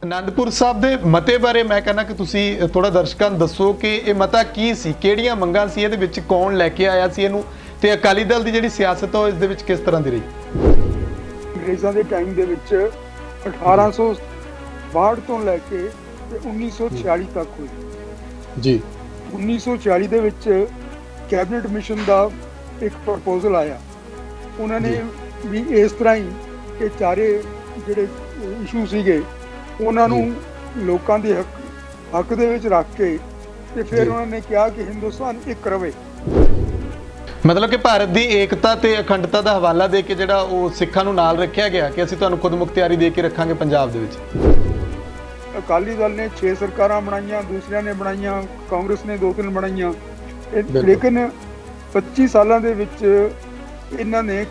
ਆਨੰਦਪੁਰ ਸਾਹਿਬ ਦੇ ਮਤੇ ਬਾਰੇ ਮੈਂ ਕਹਿੰਦਾ ਕਿ ਤੁਸੀਂ ਥੋੜਾ ਦਰਸ਼ਕਾਂ ਨੂੰ ਦੱਸੋ ਕਿ ਇਹ ਮਤਾ ਕੀ ਸੀ, ਕਿਹੜੀਆਂ ਮੰਗਾਂ ਸੀ, ਇਹਦੇ ਵਿੱਚ ਕੌਣ ਲੈ ਕੇ ਆਇਆ ਸੀ ਇਹਨੂੰ, ਤੇ ਅਕਾਲੀ ਦਲ ਦੀ ਜਿਹੜੀ ਸਿਆਸਤ ਹੈ ਇਸ ਦੇ ਵਿੱਚ ਕਿਸ ਤਰ੍ਹਾਂ ਦੀ ਰਹੀ। ਅੰਗਰੇਜ਼ਾਂ ਦੇ ਟਾਈਮ ਦੇ ਵਿੱਚ 1862 ਤੋਂ ਲੈ ਕੇ 1946 ਤੱਕ ਹੋਈ ਜੀ। 1946 ਦੇ ਵਿੱਚ ਕੈਬਨਿਟ ਮਿਸ਼ਨ ਦਾ ਇੱਕ ਪ੍ਰਪੋਜ਼ਲ ਆਇਆ। ਉਹਨਾਂ ਨੇ ਵੀ ਇਸ ਤਰ੍ਹਾਂ ਹੀ ਇਹ ਚਾਰੇ ਜਿਹੜੇ ਇਸ਼ੂ ਸੀਗੇ ਉਹਨਾਂ ਨੂੰ ਲੋਕਾਂ ਦੇ ਹੱਕ ਦੇ ਵਿੱਚ ਰੱਖ ਕੇ ਤੇ ਫਿਰ ਉਹਨਾਂ ਨੇ ਕਿਹਾ ਕਿ ਹਿੰਦੁਸਤਾਨ ਇੱਕ ਰਵੇ। ਮਤਲਬ ਕਿ ਭਾਰਤ ਦੀ ਏਕਤਾ ਤੇ ਅਖੰਡਤਾ ਦਾ ਹਵਾਲਾ ਦੇ ਕੇ ਜਿਹੜਾ ਉਹ ਸਿੱਖਾਂ ਨੂੰ ਨਾਲ ਰੱਖਿਆ ਗਿਆ ਕਿ ਅਸੀਂ ਤੁਹਾਨੂੰ ਖੁਦ ਮੁਖਤਿਆਰੀ ਦੇ ਕੇ ਰੱਖਾਂਗੇ ਪੰਜਾਬ ਦੇ ਵਿੱਚ। ਅਕਾਲੀ ਦਲ ਨੇ 6 ਸਰਕਾਰਾਂ ਬਣਾਈਆਂ, ਦੂਸਰਿਆਂ ਨੇ ਬਣਾਈਆਂ, ਕਾਂਗਰਸ ਨੇ 2-3 ਬਣਾਈਆਂ, ਲੇਕਿਨ 25 ਸਾਲਾਂ ਦੇ ਵਿੱਚ ਇਹਨਾਂ ਨੇ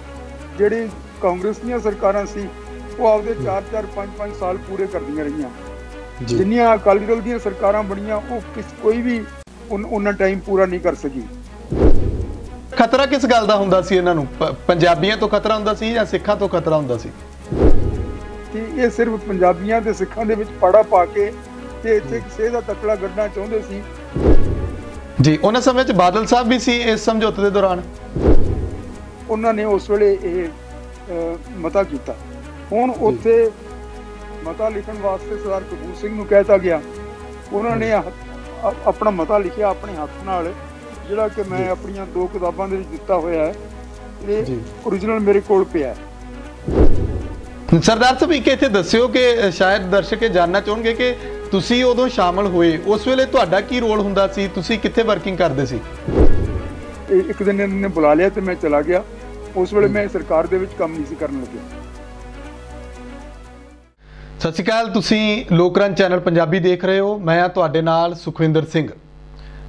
ਜਿਹੜੀ ਕਾਂਗਰਸ ਦੀਆਂ ਸਰਕਾਰਾਂ ਸੀ ਉਹ ਆਪਦੇ 4-4 5-5 ਸਾਲ ਪੂਰੇ ਕਰਦੀਆਂ ਰਹੀਆਂ। ਜਿੰਨੀਆਂ ਅਕਾਲੀ ਦਲ ਦੀਆਂ ਸਰਕਾਰਾਂ ਬਣੀਆਂ ਉਹ ਕੋਈ ਵੀ ਉਹਨਾਂ ਟਾਈਮ ਪੂਰਾ ਨਹੀਂ ਕਰ ਸਕੀ। ਖਤਰਾ ਕਿਸ ਗੱਲ ਦਾ ਹੁੰਦਾ ਸੀ ਇਹਨਾਂ ਨੂੰ? ਪੰਜਾਬੀਆਂ ਤੋਂ ਖਤਰਾ ਹੁੰਦਾ ਸੀ ਜਾਂ ਸਿੱਖਾਂ ਤੋਂ ਖਤਰਾ ਹੁੰਦਾ ਸੀ? ਕਿ ਇਹ ਸਿਰਫ ਪੰਜਾਬੀਆਂ ਤੇ ਸਿੱਖਾਂ ਦੇ ਵਿੱਚ ਪਾੜਾ ਪਾ ਕੇ ਤੇ ਇੱਥੇ ਕਿਸੇ ਦਾ ਤਕੜਾ ਗੱਡਣਾ ਚਾਹੁੰਦੇ ਸੀ। ਜੀ, ਉਹਨਾਂ ਸਮੇਂ 'ਚ ਬਾਦਲ ਸਾਹਿਬ ਵੀ ਸੀ ਇਸ ਸਮਝੌਤੇ ਦੇ ਦੌਰਾਨ। ਉਹਨਾਂ ਨੇ ਉਸ ਵੇਲੇ ਇਹ ਮਤਾ ਕੀਤਾ। ਹੁਣ ਉੱਥੇ ਮਤਾ ਲਿਖਣ ਵਾਸਤੇ ਸਰਦਾਰ ਕਪੂਰ ਸਿੰਘ ਨੂੰ ਕਹਿਤਾ ਗਿਆ। ਉਹਨਾਂ ਨੇ ਆਪਣਾ ਮਤਾ ਲਿਖਿਆ ਆਪਣੇ ਹੱਥ ਨਾਲ, ਜਿਹੜਾ ਕਿ ਮੈਂ ਆਪਣੀਆਂ 2 ਕਿਤਾਬਾਂ ਦੇ ਵਿੱਚ ਦਿੱਤਾ ਹੋਇਆ ਹੈ। ਇਹ ਓਰੀਜਨਲ ਮੇਰੇ ਕੋਲ ਪਿਆ। ਸਰਦਾਰ ਸਾਹਿਬ ਇੱਕ ਇੱਥੇ ਦੱਸਿਓ ਕਿ ਸ਼ਾਇਦ ਦਰਸ਼ਕ ਇਹ ਜਾਣਨਾ ਚਾਹਣਗੇ ਕਿ ਤੁਸੀਂ ਉਦੋਂ ਸ਼ਾਮਲ ਹੋਏ, ਉਸ ਵੇਲੇ ਤੁਹਾਡਾ ਕੀ ਰੋਲ ਹੁੰਦਾ ਸੀ, ਤੁਸੀਂ ਕਿੱਥੇ ਵਰਕਿੰਗ ਕਰਦੇ ਸੀ? ਇੱਕ ਦਿਨ ਇਹਨਾਂ ਨੇ ਬੁਲਾ ਲਿਆ ਤੇ ਮੈਂ ਚਲਾ ਗਿਆ। ਉਸ ਵੇਲੇ ਮੈਂ ਸਰਕਾਰ ਦੇ ਵਿੱਚ ਕੰਮ ਨਹੀਂ ਸੀ ਕਰਨ ਲੱਗਿਆ। ਸਤਿ ਸ਼੍ਰੀ ਅਕਾਲ, ਤੁਸੀਂ ਲੋਕਰੰਜ ਚੈਨਲ ਪੰਜਾਬੀ ਦੇਖ ਰਹੇ ਹੋ। ਮੈਂ ਤੁਹਾਡੇ ਨਾਲ ਸੁਖਵਿੰਦਰ ਸਿੰਘ।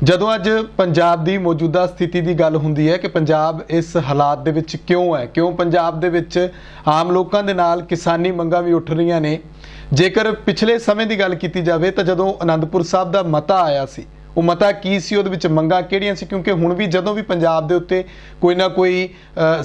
ਜਦੋਂ ਅੱਜ ਪੰਜਾਬ ਦੀ ਮੌਜੂਦਾ ਸਥਿਤੀ ਦੀ ਗੱਲ ਹੁੰਦੀ ਹੈ ਕਿ ਪੰਜਾਬ ਇਸ ਹਾਲਾਤ ਦੇ ਵਿੱਚ ਕਿਉਂ ਹੈ, ਕਿਉਂ ਪੰਜਾਬ ਦੇ ਵਿੱਚ ਆਮ ਲੋਕਾਂ ਦੇ ਨਾਲ ਕਿਸਾਨੀ ਮੰਗਾਂ ਵੀ ਉੱਠ ਰਹੀਆਂ ਨੇ। ਜੇਕਰ ਪਿਛਲੇ ਸਮੇਂ ਦੀ ਗੱਲ ਕੀਤੀ ਜਾਵੇ ਤਾਂ ਜਦੋਂ ਆਨੰਦਪੁਰ ਸਾਹਿਬ ਦਾ ਮਤਾ ਆਇਆ ਸੀ, ਉਹ ਮਤਾ ਕੀ ਸੀ, ਉਹਦੇ ਵਿੱਚ ਮੰਗਾਂ ਕਿਹੜੀਆਂ ਸੀ? ਕਿਉਂਕਿ ਹੁਣ ਵੀ ਜਦੋਂ ਵੀ ਪੰਜਾਬ ਦੇ ਉੱਤੇ ਕੋਈ ਨਾ ਕੋਈ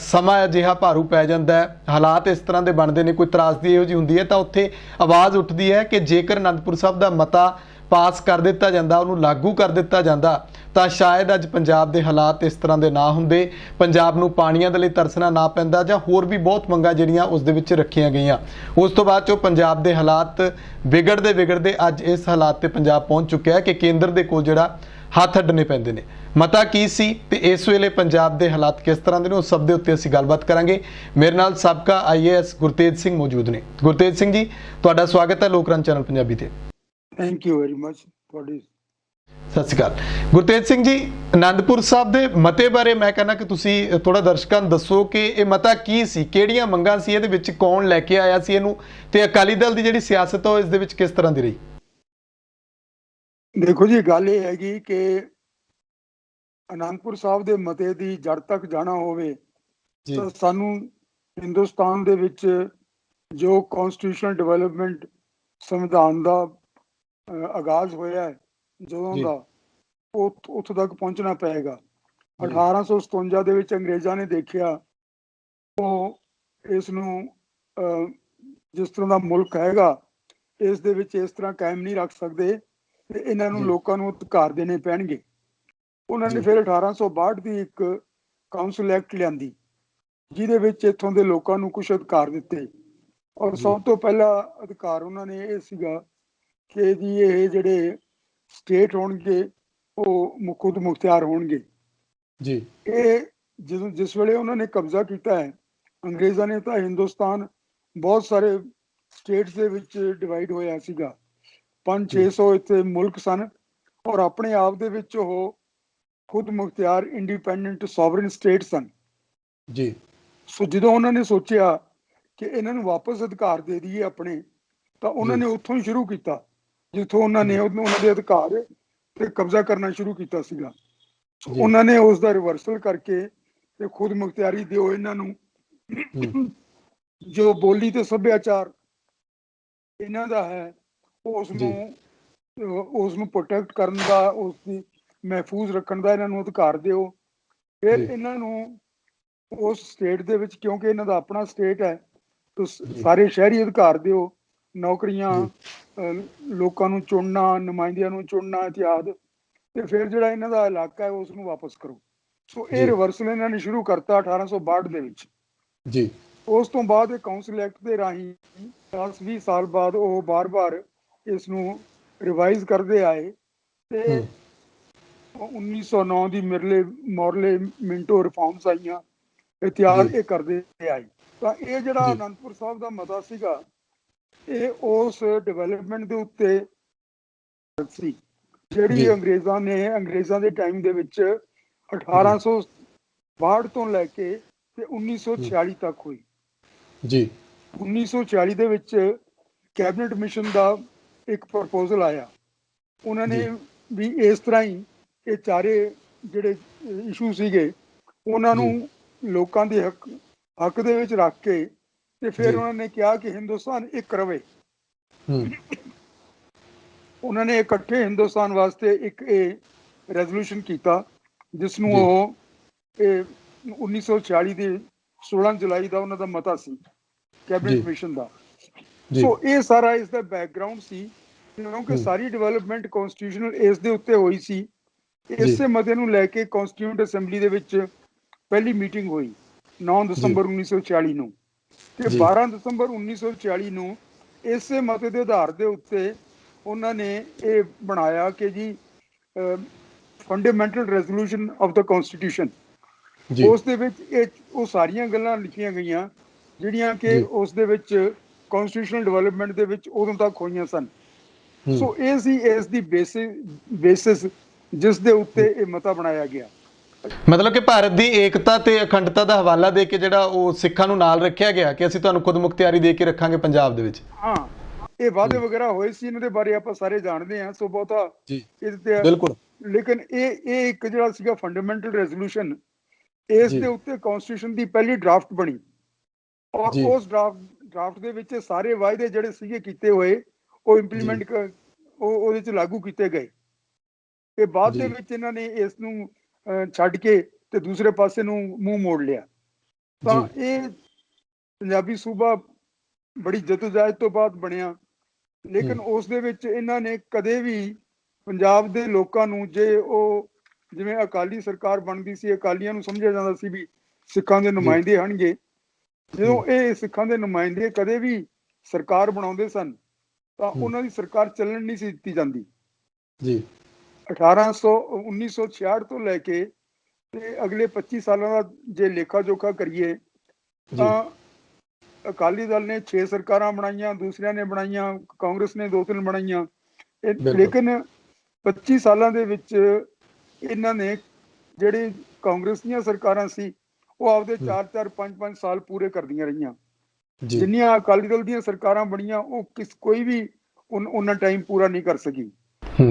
ਸਮਾਂ ਅਜਿਹਾ ਭਾਰੂ ਪੈ ਜਾਂਦਾ ਹੈ, ਹਾਲਾਤ ਇਸ ਤਰ੍ਹਾਂ ਦੇ ਬਣਦੇ ਨੇ, ਕੋਈ ਤਰਾਸਦੀ ਇਹੋ ਜਿਹੀ ਹੁੰਦੀ ਹੈ, ਤਾਂ ਉੱਥੇ ਆਵਾਜ਼ ਉੱਠਦੀ ਹੈ ਕਿ ਜੇਕਰ ਆਨੰਦਪੁਰ ਸਾਹਿਬ ਦਾ ਮਤਾ ਪਾਸ ਕਰ ਦਿੱਤਾ ਜਾਂਦਾ, ਉਹਨੂੰ ਲਾਗੂ ਕਰ ਦਿੱਤਾ ਜਾਂਦਾ, ਤਾਂ ਸ਼ਾਇਦ ਅੱਜ ਪੰਜਾਬ ਦੇ ਹਾਲਾਤ ਇਸ ਤਰ੍ਹਾਂ ਦੇ ਨਾ ਹੁੰਦੇ, ਪੰਜਾਬ ਨੂੰ ਪਾਣੀਆਂ ਦੇ ਲਈ ਤਰਸਣਾ ਨਾ ਪੈਂਦਾ, ਜਾਂ ਹੋਰ ਵੀ ਬਹੁਤ ਮੰਗਾਂ ਜਿਹੜੀਆਂ ਉਸ ਦੇ ਵਿੱਚ ਰੱਖੀਆਂ ਗਈਆਂ। ਉਸ ਤੋਂ ਬਾਅਦ 'ਚੋਂ ਪੰਜਾਬ ਦੇ ਹਾਲਾਤ ਵਿਗੜਦੇ ਅੱਜ ਇਸ ਹਾਲਾਤ ਤੇ ਪੰਜਾਬ ਪਹੁੰਚ ਚੁੱਕਿਆ ਹੈ ਕਿ ਕੇਂਦਰ ਦੇ ਕੋਲ ਜਿਹੜਾ ਹੱਥ ਅੱਡਣੇ ਪੈਂਦੇ ਨੇ। ਮਤਾ ਕੀ ਸੀ ਤੇ ਇਸ ਵੇਲੇ ਪੰਜਾਬ ਦੇ ਹਾਲਾਤ ਕਿਸ ਤਰ੍ਹਾਂ ਦੇ ਨੇ, ਉਸ ਸਭ ਦੇ ਉੱਤੇ ਅਸੀਂ ਗੱਲਬਾਤ ਕਰਾਂਗੇ। ਮੇਰੇ ਨਾਲ ਸਾਬਕਾ IAS ਗੁਰਤੇਜ ਸਿੰਘ ਮੌਜੂਦ ਨੇ। ਗੁਰਤੇਜ ਸਿੰਘ ਜੀ, ਤੁਹਾਡਾ ਸਵਾਗਤ ਹੈ ਲੋਕਰੰਜ ਚੈਨਲ ਪੰਜਾਬੀ ਤੇ। Thank you very much. ਤੁਹਾਡੀ ਸਤਿ ਸ਼੍ਰੀ ਅਕਾਲ। ਗੁਰਤੇਜ ਸਿੰਘ ਜੀ, ਆਨੰਦਪੁਰ ਸਾਹਿਬ ਦੇ ਮਤੇ ਬਾਰੇ ਮੈਂ ਕਹਿੰਦਾ ਕਿ ਤੁਸੀਂ ਥੋੜਾ ਦਰਸ਼ਕਾਂ ਨੂੰ ਦੱਸੋ ਕਿ ਇਹ ਮਤਾ ਕੀ ਸੀ, ਕਿਹੜੀਆਂ ਮੰਗਾਂ ਸੀ, ਇਹਦੇ ਵਿੱਚ ਕੌਣ ਲੈ ਕੇ ਆਇਆ ਸੀ ਇਹਨੂੰ, ਤੇ ਅਕਾਲੀ ਦਲ ਦੀ ਜਿਹੜੀ ਸਿਆਸਤ ਹੈ ਉਹ ਇਸ ਦੇ ਵਿੱਚ ਕਿਸ ਤਰ੍ਹਾਂ ਦੀ ਰਹੀ। ਦੇਖੋ ਜੀ, ਗੱਲ ਇਹ ਹੈਗੀ ਕਿ ਆਨੰਦਪੁਰ ਸਾਹਿਬ ਦੇ ਮਤੇ ਦੀ ਜੜ ਤੱਕ ਜਾਣਾ ਹੋਵੇ ਤਾਂ ਸਾਨੂੰ ਹਿੰਦੁਸਤਾਨ ਦੇ ਵਿੱਚ ਜੋ ਕਨਸਟੀਟਿਊਸ਼ਨਲ ਡਿਵੈਲਪਮੈਂਟ ਸੰਵਿਧਾਨ ਦਾ ਆਗਾਜ਼ ਹੋਇਆ ਹੈ ਜਦੋਂ ਦਾ, ਉੱਥੋਂ ਤੱਕ ਪਹੁੰਚਣਾ ਪਏਗਾ। 1857 ਦੇ ਵਿੱਚ ਅੰਗਰੇਜ਼ਾਂ ਨੇ ਦੇਖਿਆ ਉਹ ਇਸ ਨੂੰ ਜਿਸ ਤਰ੍ਹਾਂ ਦਾ ਮੁਲਕ ਹੈਗਾ ਇਸ ਦੇ ਵਿੱਚ ਇਸ ਤਰ੍ਹਾਂ ਕਾਇਮ ਨਹੀਂ ਰੱਖ ਸਕਦੇ ਤੇ ਇਹਨਾਂ ਨੂੰ ਲੋਕਾਂ ਨੂੰ ਅਧਿਕਾਰ ਦੇਣੇ ਪੈਣਗੇ। ਉਹਨਾਂ ਨੇ ਫਿਰ 1862 ਦੀ ਇੱਕ ਕਾਉਂਸਲ ਐਕਟ ਲਿਆਂਦੀ ਜਿਹਦੇ ਵਿੱਚ ਇੱਥੋਂ ਦੇ ਲੋਕਾਂ ਨੂੰ ਕੁਝ ਅਧਿਕਾਰ ਦਿੱਤੇ। ਔਰ ਸਭ ਤੋਂ ਪਹਿਲਾ ਅਧਿਕਾਰ ਉਹਨਾਂ ਨੇ ਇਹ ਸੀਗਾ ਕਿ ਜੀ ਇਹ ਜਿਹੜੇ ਸਟੇਟ ਹੋਣਗੇ ਉਹ ਖੁਦ ਮੁਖਤਿਆਰ ਹੋਣਗੇ ਜੀ। ਇਹ ਜਿਸ ਵੇਲੇ ਉਹਨਾਂ ਨੇ ਕਬਜ਼ਾ ਕੀਤਾ ਹੈ ਅੰਗਰੇਜ਼ਾਂ ਨੇ, ਤਾਂ ਹਿੰਦੁਸਤਾਨ ਬਹੁਤ ਸਾਰੇ ਸਟੇਟਸ ਦੇ ਵਿੱਚ ਡਿਵਾਈਡ ਹੋਇਆ ਸੀਗਾ। 500-600 ਇੱਥੇ ਮੁਲਕ ਸਨ ਔਰ ਆਪਣੇ ਆਪ ਦੇ ਵਿੱਚ ਉਹ ਖੁਦ ਮੁਖਤਿਆਰ ਇੰਡੀਪੈਂਡੈਂਟ ਸੋਵਰਨ ਸਟੇਟ ਸਨ ਜੀ। ਸੋ ਜਦੋਂ ਉਹਨਾਂ ਨੇ ਸੋਚਿਆ ਕਿ ਇਹਨਾਂ ਨੂੰ ਵਾਪਸ ਅਧਿਕਾਰ ਦੇ ਦਈਏ ਆਪਣੇ, ਤਾਂ ਉਹਨਾਂ ਨੇ ਉੱਥੋਂ ਹੀ ਸ਼ੁਰੂ ਕੀਤਾ ਜਿੱਥੋਂ ਉਹਨਾਂ ਨੇ ਉਹਨਾਂ ਦੇ ਅਧਿਕਾਰ ਤੇ ਕਬਜ਼ਾ ਕਰਨਾ ਸ਼ੁਰੂ ਕੀਤਾ ਸੀਗਾ। ਉਹਨਾਂ ਨੇ ਉਸ ਦਾ ਰਿਵਰਸਲ ਕਰਕੇ ਤੇ ਖੁਦ ਮੁਖਤਿਆਰੀ ਦਿਓ ਇਹਨਾਂ ਨੂੰ। ਜੋ ਬੋਲੀ ਤੇ ਸੱਭਿਆਚਾਰ ਇਹਨਾਂ ਦਾ ਹੈ ਉਸ ਨੂੰ ਪ੍ਰੋਟੈਕਟ ਕਰਨ ਦਾ, ਉਸ ਦੀ ਮਹਿਫੂਜ਼ ਰੱਖਣ ਦਾ ਇਹਨਾਂ ਨੂੰ ਅਧਿਕਾਰ ਦਿਓ। ਫਿਰ ਇਹਨਾਂ ਨੂੰ ਉਸ ਸਟੇਟ ਦੇ ਵਿੱਚ, ਕਿਉਂਕਿ ਇਹਨਾਂ ਦਾ ਆਪਣਾ ਸਟੇਟ ਹੈ, ਤਾਂ ਸਾਰੇ ਸ਼ਹਿਰੀ ਅਧਿਕਾਰ ਦਿਓ, ਨੌਕਰੀਆਂ, ਲੋਕਾਂ ਨੂੰ ਚੁਣਨਾ, ਨੁਮਾਇੰਦਿਆਂ ਨੂੰ ਚੁਣਨਾ ਇਤਿਆਦ, ਤੇ ਫਿਰ ਜਿਹੜਾ ਇਹਨਾਂ ਦਾ ਇਲਾਕਾ ਹੈ ਉਸ ਨੂੰ ਵਾਪਸ ਕਰੋ। ਸੋ ਇਹ ਰਿਵਰਸਲ ਇਹਨਾਂ ਨੇ ਸ਼ੁਰੂ ਕਰਤਾ 1862 ਦੇ ਵਿੱਚ ਜੀ। ਉਸ ਤੋਂ ਬਾਅਦ ਇਹ ਕਾਉਂਸਲ ਐਕਟ ਦੇ ਰਾਹੀਂ 10-20 ਸਾਲ ਬਾਅਦ ਉਹ ਬਾਰ-ਬਾਰ ਇਸ ਨੂੰ ਰਿਵਾਈਜ਼ ਕਰਦੇ ਆਏ ਤੇ 1909 ਦੀ ਮੋਰਲੇ ਮਿੰਟੋ ਰਿਫਾਰਮਸ ਆਈਆਂ, ਇਤਿਹਾਸ ਇਹ ਕਰਦੇ ਆਏ। ਤਾਂ ਇਹ ਜਿਹੜਾ ਅਨੰਦਪੁਰ ਸਾਹਿਬ ਦਾ ਮਤਾ ਸੀਗਾ ਇਹ ਉਸ ਡਿਵੈਲਪਮੈਂਟ ਦੇ ਉੱਤੇ ਸੀ ਜਿਹੜੀ ਅੰਗਰੇਜ਼ਾਂ ਦੇ ਟਾਈਮ ਦੇ ਵਿੱਚ 1862 ਤੋਂ ਲੈ ਕੇ ਤੇ 1946 ਤੱਕ ਹੋਈ ਜੀ। 1946 ਦੇ ਵਿੱਚ ਕੈਬਨਿਟ ਮਿਸ਼ਨ ਦਾ ਇੱਕ ਪ੍ਰਪੋਜ਼ਲ ਆਇਆ, ਉਹਨਾਂ ਨੇ ਵੀ ਇਸ ਤਰ੍ਹਾਂ ਹੀ ਇਹ ਚਾਰੇ ਜਿਹੜੇ ਇਸ਼ੂ ਸੀਗੇ ਉਹਨਾਂ ਨੂੰ ਲੋਕਾਂ ਦੇ ਹੱਕ ਦੇ ਵਿੱਚ ਰੱਖ ਕੇ ਤੇ ਫਿਰ ਉਹਨਾਂ ਨੇ ਕਿਹਾ ਕਿ ਹਿੰਦੁਸਤਾਨ ਇੱਕ ਰਵੇ। ਉਹਨਾਂ ਨੇ ਇਕੱਠੇ ਹਿੰਦੁਸਤਾਨ ਵਾਸਤੇ ਇੱਕ ਇਹ ਰੈਜ਼ੋਲੂਸ਼ਨ ਕੀਤਾ ਜਿਸ ਨੂੰ ਉਹ 1946 ਦੀ 16 ਜੁਲਾਈ ਦਾ ਉਹਨਾਂ ਦਾ ਮਤਾ ਸੀ ਕੈਬਨਿਟ ਮਿਸ਼ਨ ਦਾ। ਸੋ ਇਹ ਸਾਰਾ ਇਸ ਦਾ ਬੈਕਗਰਾਉਂਡ ਸੀ ਕਿਉਂਕਿ ਸਾਰੀ ਡਿਵੈਲਪਮੈਂਟ ਕਨਸਟੀਟਿਊਸ਼ਨਲ ਇਸ ਦੇ ਉੱਤੇ ਹੋਈ ਸੀ। ਇਸੇ ਮਤੇ ਨੂੰ ਲੈ ਕੇ ਕਨਸਟੀਟਿਊਂਟ ਅਸੈਂਬਲੀ ਦੇ ਵਿੱਚ ਪਹਿਲੀ ਮੀਟਿੰਗ ਹੋਈ 9 ਦਸੰਬਰ 1946 ਨੂੰ ਤੇ 12 ਦਸੰਬਰ 1946 ਨੂੰ ਇਸੇ ਮਤੇ ਦੇ ਆਧਾਰ ਦੇ ਉੱਤੇ ਉਹਨਾਂ ਨੇ ਇਹ ਬਣਾਇਆ ਕਿ ਜੀ fundamental resolution of the constitution. ਉਸ ਦੇ ਵਿੱਚ ਉਹ ਸਾਰੀਆਂ ਗੱਲਾਂ ਲਿਖੀਆਂ ਗਈਆਂ ਜਿਹੜੀਆਂ ਕਿ ਉਸ ਦੇ ਵਿੱਚ ਕਨਸਟੀਟਿਊਸ਼ਨਲ ਡਿਵੈਲਪਮੈਂਟ ਦੇ ਵਿੱਚ ਉਦੋਂ ਤੱਕ ਹੋਈਆਂ ਸਨ। ਸੋ ਇਹ ਸੀ ਇਸ ਦੀ ਬੇਸਿਸ ਜਿਸ ਦੇ ਉੱਤੇ ਇਹ ਮਤਾ ਬਣਾਇਆ ਗਿਆ। ਮਤਲਬ ਕਿ ਭਾਰਤ ਦੀ ਏਕਤਾ ਤੇ ਅਖੰਡਤਾ ਦਾ ਹਵਾਲਾ ਦੇ ਕੇ ਜਿਹੜਾ ਉਹ ਸਿੱਖਾਂ ਨੂੰ ਨਾਲ ਰੱਖਿਆ ਗਿਆ ਕਿ ਅਸੀਂ ਤੁਹਾਨੂੰ ਖੁਦ ਮੁਖਤਿਆਰੀ ਦੇ ਕੇ ਰੱਖਾਂਗੇ ਪੰਜਾਬ ਦੇ ਵਿੱਚ। ਹਾਂ, ਇਹ ਵਾਅਦੇ ਵਗੈਰਾ ਹੋਏ ਸੀ, ਇਹਨਾਂ ਦੇ ਬਾਰੇ ਆਪਾਂ ਸਾਰੇ ਜਾਣਦੇ ਹਾਂ। ਸੋ ਬਹੁਤਾ ਇਹਦੇ ਤੇ ਬਿਲਕੁਲ, ਲੇਕਿਨ ਇਹ ਇੱਕ ਜਿਹੜਾ ਸੀਗਾ ਫੰਡਾਮੈਂਟਲ ਰੈਜ਼ੋਲੂਸ਼ਨ ਇਸ ਦੇ ਉੱਤੇ ਕਨਸਟੀਟਿਊਸ਼ਨ ਦੀ ਪਹਿਲੀ ਡਰਾਫਟ ਬਣੀ ਔਰ ਉਸ ਡਰਾਫਟ ਦੇ ਵਿੱਚ ਸਾਰੇ ਵਾਅਦੇ ਜਿਹੜੇ ਸੀਗੇ ਕੀਤੇ ਹੋਏ ਉਹ ਇੰਪਲੀਮੈਂਟ ਉਹਦੇ ਚ ਲਾਗੂ ਕੀਤੇ ਗਏ। ਤੇ ਬਾਅਦ ਦੇ ਵਿੱਚ ਇਹਨਾਂ ਨੇ ਇਸ ਨੂੰ ਛੱਡ ਕੇ ਤੇ ਦੂਸਰੇ ਪਾਸੇ ਨੂੰ ਮੂੰਹ ਮੋੜ ਲਿਆ। ਤਾਂ ਇਹ ਪੰਜਾਬੀ ਸੂਬਾ ਬੜੀ ਜਦੋਜਹਿਦ ਤੋਂ ਬਾਅਦ ਬਣਿਆ, ਲੇਕਿਨ ਉਸ ਦੇ ਵਿੱਚ ਇਹਨਾਂ ਨੇ ਕਦੇ ਵੀ ਪੰਜਾਬ ਦੇ ਲੋਕਾਂ ਨੂੰ ਜੇ ਉਹ ਜਿਵੇਂ ਅਕਾਲੀ ਸਰਕਾਰ ਬਣਦੀ ਸੀ, ਅਕਾਲੀਆਂ ਨੂੰ ਸਮਝਿਆ ਜਾਂਦਾ ਸੀ ਵੀ ਸਿੱਖਾਂ ਦੇ ਨੁਮਾਇੰਦੇ ਹਨਗੇ, ਜਦੋਂ ਇਹ ਸਿੱਖਾਂ ਦੇ ਨੁਮਾਇੰਦੇ ਕਦੇ ਵੀ ਸਰਕਾਰ ਬਣਾਉਂਦੇ ਸਨ ਤਾਂ ਉਹਨਾਂ ਦੀ ਸਰਕਾਰ ਚੱਲਣ ਨਹੀਂ ਸੀ ਦਿੱਤੀ ਜਾਂਦੀ। 1966 ਤੋਂ ਲੈ ਕੇ ਤੇ ਅਗਲੇ 25 ਸਾਲਾਂ ਦਾ ਜੇ ਲੇਖਾ ਜੋਖਾ ਕਰੀਏ ਤਾਂ ਅਕਾਲੀ ਦਲ ਨੇ 6 ਸਰਕਾਰਾਂ ਬਣਾਈਆਂ, ਦੂਸਰਿਆਂ ਨੇ ਬਣਾਈਆਂ, ਕਾਂਗਰਸ ਨੇ 2-3 ਬਣਾਈਆਂ, ਲੇਕਿਨ 25 ਸਾਲਾਂ ਦੇ ਵਿੱਚ ਇਹਨਾਂ ਨੇ ਜਿਹੜੀ ਕਾਂਗਰਸ ਦੀਆਂ ਸਰਕਾਰਾਂ ਸੀ ਉਹ ਆਪਦੇ 4-4, 5-5 ਸਾਲ ਪੂਰੇ ਕਰਦੀਆਂ ਰਹੀਆਂ। ਜਿੰਨੀਆਂ ਅਕਾਲੀ ਦਲ ਦੀਆਂ ਸਰਕਾਰਾਂ ਬਣੀਆਂ ਉਹ ਕੋਈ ਵੀ ਉਹਨਾਂ ਟਾਈਮ ਪੂਰਾ ਨਹੀਂ ਕਰ ਸਕੀ।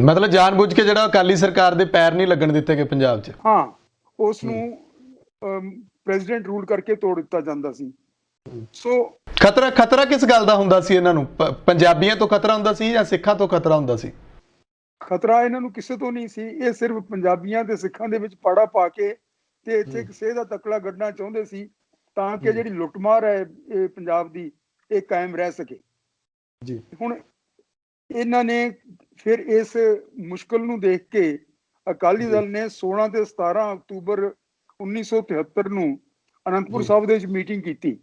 ਮਤਲਬ ਜਾਣਬੁੱਝ ਕੇ ਜਿਹੜਾ ਅਕਾਲੀ ਸਰਕਾਰ ਦੇ ਪੈਰ ਨਹੀਂ ਲੱਗਣ ਦਿੱਤੇ ਗਏ ਪੰਜਾਬ 'ਚ। ਹਾਂ, ਉਸ ਨੂੰ ਪ੍ਰੈਜ਼ੀਡੈਂਟ ਰੂਲ ਕਰਕੇ ਤੋੜ ਦਿੱਤਾ ਜਾਂਦਾ ਸੀ। ਸੋ ਖਤਰਾ ਕਿਸ ਗੱਲ ਦਾ ਹੁੰਦਾ ਸੀ ਇਹਨਾਂ ਨੂੰ? ਪੰਜਾਬੀਆਂ ਤੋਂ ਖਤਰਾ ਹੁੰਦਾ ਸੀ ਜਾਂ ਸਿੱਖਾਂ ਤੋਂ ਖਤਰਾ ਹੁੰਦਾ ਸੀ? ਖਤਰਾ ਇਹਨਾਂ ਨੂੰ ਕਿਸੇ ਤੋਂ ਨਹੀਂ ਸੀ, ਇਹ ਸਿਰਫ ਪੰਜਾਬੀਆਂ ਤੇ ਸਿੱਖਾਂ ਦੇ ਵਿੱਚ ਪਾੜਾ ਪਾ ਕੇ ਤੇ ਇੱਥੇ ਇੱਕ ਸੇਧ ਦਾ ਤਕਲਾ ਗੱਡਣਾ ਚਾਹੁੰਦੇ ਸੀ ਤਾਂ ਕਿ ਜਿਹੜੀ ਲੁੱਟਮਾਰ ਹੈ ਇਹ ਪੰਜਾਬ ਦੀ ਇਹ ਕਾਇਮ ਰਹਿ ਸਕੇ। ਹੁਣ ਇਹਨਾਂ ਨੇ ਫਿਰ ਇਸ ਮੁਸ਼ਕਲ ਨੂੰ ਦੇਖ ਕੇ ਅਕਾਲੀ ਦਲ ਨੇ 16 ਤੇ 17 ਅਕਤੂਬਰ 1973 ਨੂੰ ਅਨੰਦਪੁਰ ਸਾਹਿਬ ਦੇ ਵਿੱਚ ਮੀਟਿੰਗ ਕੀਤੀ।